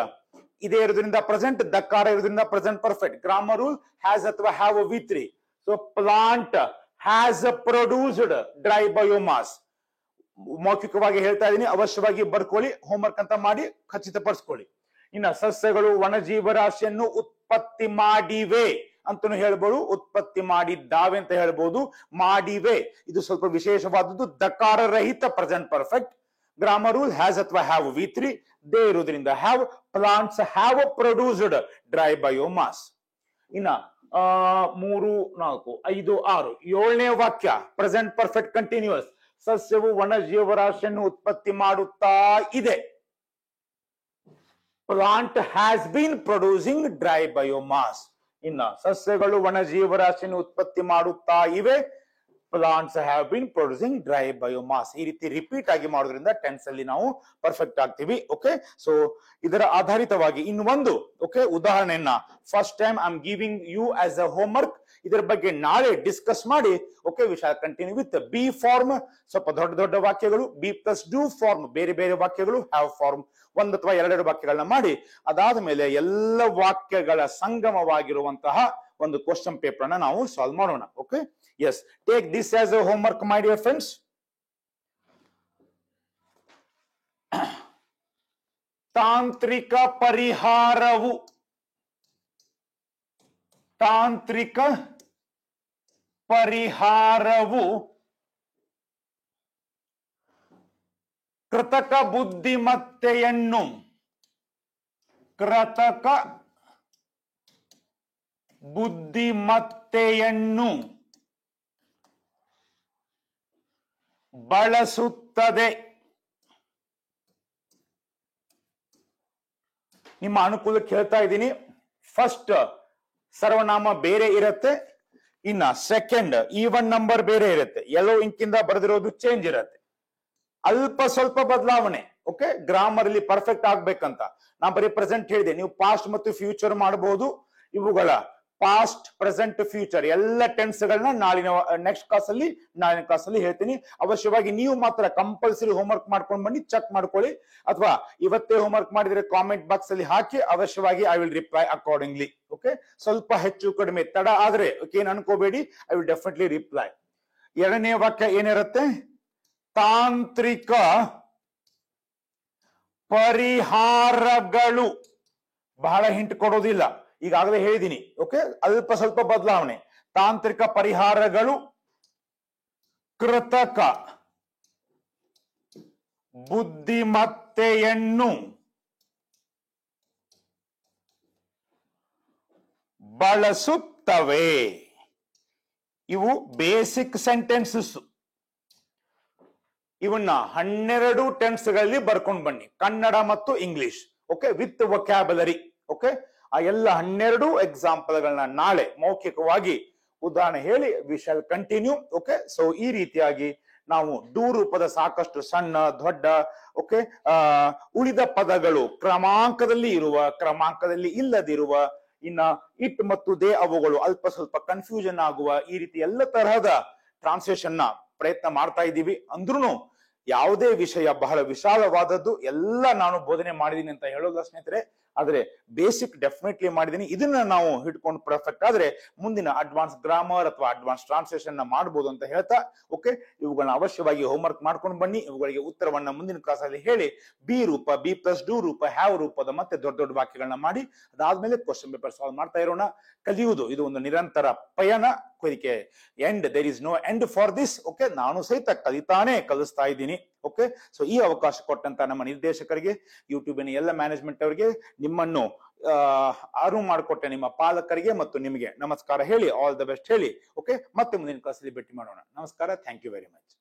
ಇದೇ ಇರೋದ್ರಿಂದ ಪ್ರೆಸೆಂಟ್, ದಕಾರ ಇರೋದ್ರಿಂದ present perfect. Grammar rule has ಅಥವಾ have V3. So plant has produced dry biomass. ಮೌಖಿಕವಾಗಿ ಹೇಳ್ತಾ ಇದ್ದೀನಿ, ಅವಶ್ಯವಾಗಿ ಬರ್ಕೊಳ್ಳಿ, ಹೋಮ್ವರ್ಕ್ ಅಂತ ಮಾಡಿ ಖಚಿತಪಡಿಸ್ಕೊಳ್ಳಿ. ಇನ್ನ ಸಸ್ಯಗಳು ವನಜೀವರಾಶಿಯನ್ನು ಉತ್ಪತ್ತಿ ಮಾಡಿವೆ ಅಂತನೂ ಹೇಳ್ಬೋದು, ಉತ್ಪತ್ತಿ ಮಾಡಿದ್ದಾವೆ ಅಂತ ಹೇಳ್ಬೋದು. ಮಾಡಿವೆ ಇದು ಸ್ವಲ್ಪ ವಿಶೇಷವಾದದ್ದು, ದಕಾರ ರಹಿತ present perfect. Grammar rule has ಅಥವಾ ಹ್ಯಾವ್ V3 ದೇ ಇರುವುದರಿಂದ have. Plants have produced dry biomass. ಇನ್ನ 3, 4, 5, 6 7ನೇ ವಾಕ್ಯ ಪ್ರೆಸೆಂಟ್ ಪರ್ಫೆಕ್ಟ್ ಕಂಟಿನ್ಯೂಸ್. ಸಸ್ಯವು ಒಣ ಜೀವರಾಶಿಯನ್ನು ಉತ್ಪತ್ತಿ ಮಾಡುತ್ತಾ ಇದೆ. Plant has been producing dry biomass. ಇನ್ನ ಸಸ್ಯಗಳು ಒಣ ಜೀವರಾಶಿಯನ್ನು ಉತ್ಪತ್ತಿ ಮಾಡುತ್ತಾ ಇವೆ. Plants have been producing dry biomass. ಈ ರೀತಿ ರಿಪೀಟ್ ಆಗಿ ಮಾಡೋದ್ರಿಂದ ಟೆನ್ಸ್ ಅಲ್ಲಿ ನಾವು ಪರ್ಫೆಕ್ಟ್ ಆಗ್ತೀವಿ. ಓಕೆ, ಸೊ ಇದರ ಆಧಾರಿತವಾಗಿ ಇನ್ನೊಂದು ಉದಾಹರಣೆಯನ್ನ first time I am giving you as a homework. ಇದರ ಬಗ್ಗೆ ನಾಳೆ ಡಿಸ್ಕಸ್ ಮಾಡಿ. Okay, we shall continue with be form. ಸ್ವಲ್ಪ ದೊಡ್ಡ ದೊಡ್ಡ ವಾಕ್ಯಗಳು, ಬಿ ಪ್ಲಸ್ ಡೂ ಫಾರ್ಮ್ ಬೇರೆ ಬೇರೆ ವಾಕ್ಯಗಳು, ಹ್ಯಾವ್ ಫಾರ್ಮ್ 1 ಅಥವಾ 2 ವಾಕ್ಯಗಳನ್ನ ಮಾಡಿ ಅದಾದ ಮೇಲೆ ಎಲ್ಲ ವಾಕ್ಯಗಳ ಸಂಗಮವಾಗಿರುವಂತಹ ಒಂದು ಕ್ವಶನ್ ಪೇಪರ್ ಅನ್ನ ನಾವು ಸಾಲ್ವ್ ಮಾಡೋಣ. Okay, yes, take this as a homework my dear friends. ತಾಂತ್ರಿಕ ಪರಿಹಾರವು, ತಾಂತ್ರಿಕ ಪರಿಹಾರವು ಕೃತಕ ಬುದ್ಧಿಮತ್ತೆಯನ್ನು, ಕೃತಕ ಬುದ್ಧಿಮತ್ತೆಯನ್ನು ಬಳಸುತ್ತದೆ. ನಿಮ್ಮ ಅನುಕೂಲಕ್ಕೆ ಹೇಳ್ತಾ ಇದ್ದೀನಿ. ಫಸ್ಟ್ ಸರ್ವನಾಮ ಬೇರೆ ಇರುತ್ತೆ, ಇನ್ನ ಸೆಕೆಂಡ್ ಈವನ್ ನಂಬರ್ ಬೇರೆ ಇರುತ್ತೆ. ಯೆಲ್ಲೋ ಇಂಕಿಂದ ಬರೆದಿರೋದು ಚೇಂಜ್ ಇರುತ್ತೆ, ಅಲ್ಪ ಸ್ವಲ್ಪ ಬದಲಾವಣೆ. ಓಕೆ, ಗ್ರಾಮರ್ ಅಲ್ಲಿ ಪರ್ಫೆಕ್ಟ್ ಆಗ್ಬೇಕಂತ ನಾ ಬರೀ ಪ್ರೆಸೆಂಟ್ ಹೇಳಿದೆ. ನೀವು ಪಾಸ್ಟ್ ಮತ್ತು ಫ್ಯೂಚರ್ ಮಾಡಬಹುದು. ಇವುಗಳ ಪಾಸ್ಟ್, ಪ್ರೆಸೆಂಟ್, ಫ್ಯೂಚರ್ ಎಲ್ಲ ಟೆನ್ಸ್ ಗಳನ್ನ ನೆಕ್ಸ್ಟ್ ಕ್ಲಾಸ್ ಅಲ್ಲಿ ಹೇಳ್ತೀನಿ. ಅವಶ್ಯವಾಗಿ ನೀವು ಮಾತ್ರ ಕಂಪಲ್ಸರಿ ಹೋಮ್ವರ್ಕ್ ಮಾಡ್ಕೊಂಡು ಬನ್ನಿ, ಚೆಕ್ ಮಾಡ್ಕೊಳ್ಳಿ. ಅಥವಾ ಇವತ್ತೇ ಹೋಮ್ವರ್ಕ್ ಮಾಡಿದ್ರೆ ಕಾಮೆಂಟ್ ಬಾಕ್ಸ್ ಅಲ್ಲಿ ಹಾಕಿ. ಅವಶ್ಯವಾಗಿ I will reply accordingly. Okay, ಸ್ವಲ್ಪ ಹೆಚ್ಚು ಕಡಿಮೆ ತಡ ಆದ್ರೆ ಏನ್ ಅನ್ಕೋಬೇಡಿ, ಐ ವಿಲ್ ಡೆಫಿನೆಟ್ಲಿ ರಿಪ್ಲೈ. 2ನೇ ವಾಕ್ಯ ಏನಿರುತ್ತೆ? ತಾಂತ್ರಿಕ ಪರಿಹಾರಗಳು. ಬಹಳ ಹಿಂಟ್ ಕೊಡೋದಿಲ್ಲ, ಈಗಾಗಲೇ ಹೇಳಿದ್ದೀನಿ. ಓಕೆ, ಅಲ್ಪ ಸ್ವಲ್ಪ ಬದಲಾವಣೆ. ತಾಂತ್ರಿಕ ಪರಿಹಾರಗಳು ಕೃತಕ ಬುದ್ಧಿಮತ್ತೆಯನ್ನು ಬಳಸುತ್ತವೆ. ಇವು ಬೇಸಿಕ್ ಸೆಂಟೆನ್ಸಸ್. ಇವನ್ನ 12 ಟೆನ್ಸ್ಗಳಲ್ಲಿ ಬರ್ಕೊಂಡು ಬನ್ನಿ, ಕನ್ನಡ ಮತ್ತು English. Okay, with vocabulary. Okay, ಆ ಎಲ್ಲ 12 ಎಕ್ಸಾಂಪಲ್ಗಳನ್ನ ನಾಳೆ ಮೌಖಿಕವಾಗಿ ಉದಾಹರಣೆ ಹೇಳಿ V shall continue. Okay, so ಈ ರೀತಿಯಾಗಿ ನಾವು ಡೂ ರೂಪದ ಸಾಕಷ್ಟು ಸಣ್ಣ ದೊಡ್ಡ ಉಳಿದ ಪದಗಳು ಕ್ರಮಾಂಕದಲ್ಲಿ ಇರುವ, ಕ್ರಮಾಂಕದಲ್ಲಿ ಇಲ್ಲದಿರುವ, ಇನ್ನ ಇಟ್ ಮತ್ತು ದೇ ಅವುಗಳು ಅಲ್ಪ ಸ್ವಲ್ಪ ಕನ್ಫ್ಯೂಷನ್ ಆಗುವ, ಈ ರೀತಿ ಎಲ್ಲ ತರಹದ ಟ್ರಾನ್ಸ್ಲೇಷನ್ ನ ಪ್ರಯತ್ನ ಮಾಡ್ತಾ ಇದ್ದೀವಿ. ಅಂದ್ರೂ ಯಾವುದೇ ವಿಷಯ ಬಹಳ ವಿಶಾಲವಾದದ್ದು, ಎಲ್ಲ ನಾನು ಬೋಧನೆ ಮಾಡಿದೀನಿ ಅಂತ ಹೇಳೋಲ್ಲ ಸ್ನೇಹಿತರೆ. ಆದ್ರೆ ಬೇಸಿಕ್ ಡೆಫಿನೆಟ್ಲಿ ಮಾಡಿದೀನಿ. ಇದನ್ನ ನಾವು ಹಿಡ್ಕೊಂಡು ಪರ್ಫೆಕ್ಟ್ ಆದ್ರೆ ಮುಂದಿನ ಅಡ್ವಾನ್ಸ್ ಗ್ರಾಮರ್ ಅಥವಾ ಅಡ್ವಾನ್ಸ್ ಟ್ರಾನ್ಸ್ಲೇಷನ್ ನ ಮಾಡಬಹುದು ಅಂತ ಹೇಳ್ತಾ, ಓಕೆ, ಇವುಗಳನ್ನ ಅವಶ್ಯವಾಗಿ ಹೋಮ್ವರ್ಕ್ ಮಾಡ್ಕೊಂಡು ಬನ್ನಿ. ಇವುಗಳಿಗೆ ಉತ್ತರವನ್ನ ಮುಂದಿನ ಕ್ಲಾಸ್ ಅಲ್ಲಿ ಹೇಳಿ ಬಿ ರೂಪ, ಬಿ ಪ್ಲಸ್ ಡೂ ರೂಪ, ಹ್ಯಾವ್ ರೂಪದ ಮತ್ತೆ ದೊಡ್ಡ ದೊಡ್ಡ ವಾಕ್ಯಗಳನ್ನ ಮಾಡಿ ಅದಾದ್ಮೇಲೆ ಕ್ವಶನ್ ಪೇಪರ್ ಸಾಲ್ವ್ ಮಾಡ್ತಾ ಇರೋಣ. ಕಲಿಯುವುದು ಇದು ಒಂದು ನಿರಂತರ ಪಯಣ. ಇದಕ್ಕೆ end, there is no end for this. Okay, ನಾನು ಸಹಿತ ಕಲಿಸ್ತಾ ಇದ್ದೀನಿ. ಓಕೆ, ಸೊ ಈ ಅವಕಾಶ ಕೊಟ್ಟಂತ ನಮ್ಮ ನಿರ್ದೇಶಕರಿಗೆ, ಯೂಟ್ಯೂಬಿನ ಎಲ್ಲ ಮ್ಯಾನೇಜ್ಮೆಂಟ್ ಅವರಿಗೆ, ನಿಮ್ಮನ್ನು ಅರಿವು ಮಾಡಿಕೊಟ್ಟೆ ನಿಮ್ಮ ಪಾಲಕರಿಗೆ ಮತ್ತು ನಿಮಗೆ ನಮಸ್ಕಾರ ಹೇಳಿ, ಆಲ್ ದ ಬೆಸ್ಟ್ ಹೇಳಿ. ಓಕೆ, ಮತ್ತೆ ಮುಂದಿನ ಕ್ಲಾಸಲ್ಲಿ ಭೇಟಿ ಮಾಡೋಣ. ನಮಸ್ಕಾರ, ಥ್ಯಾಂಕ್ ಯು ವೆರಿ ಮಚ್.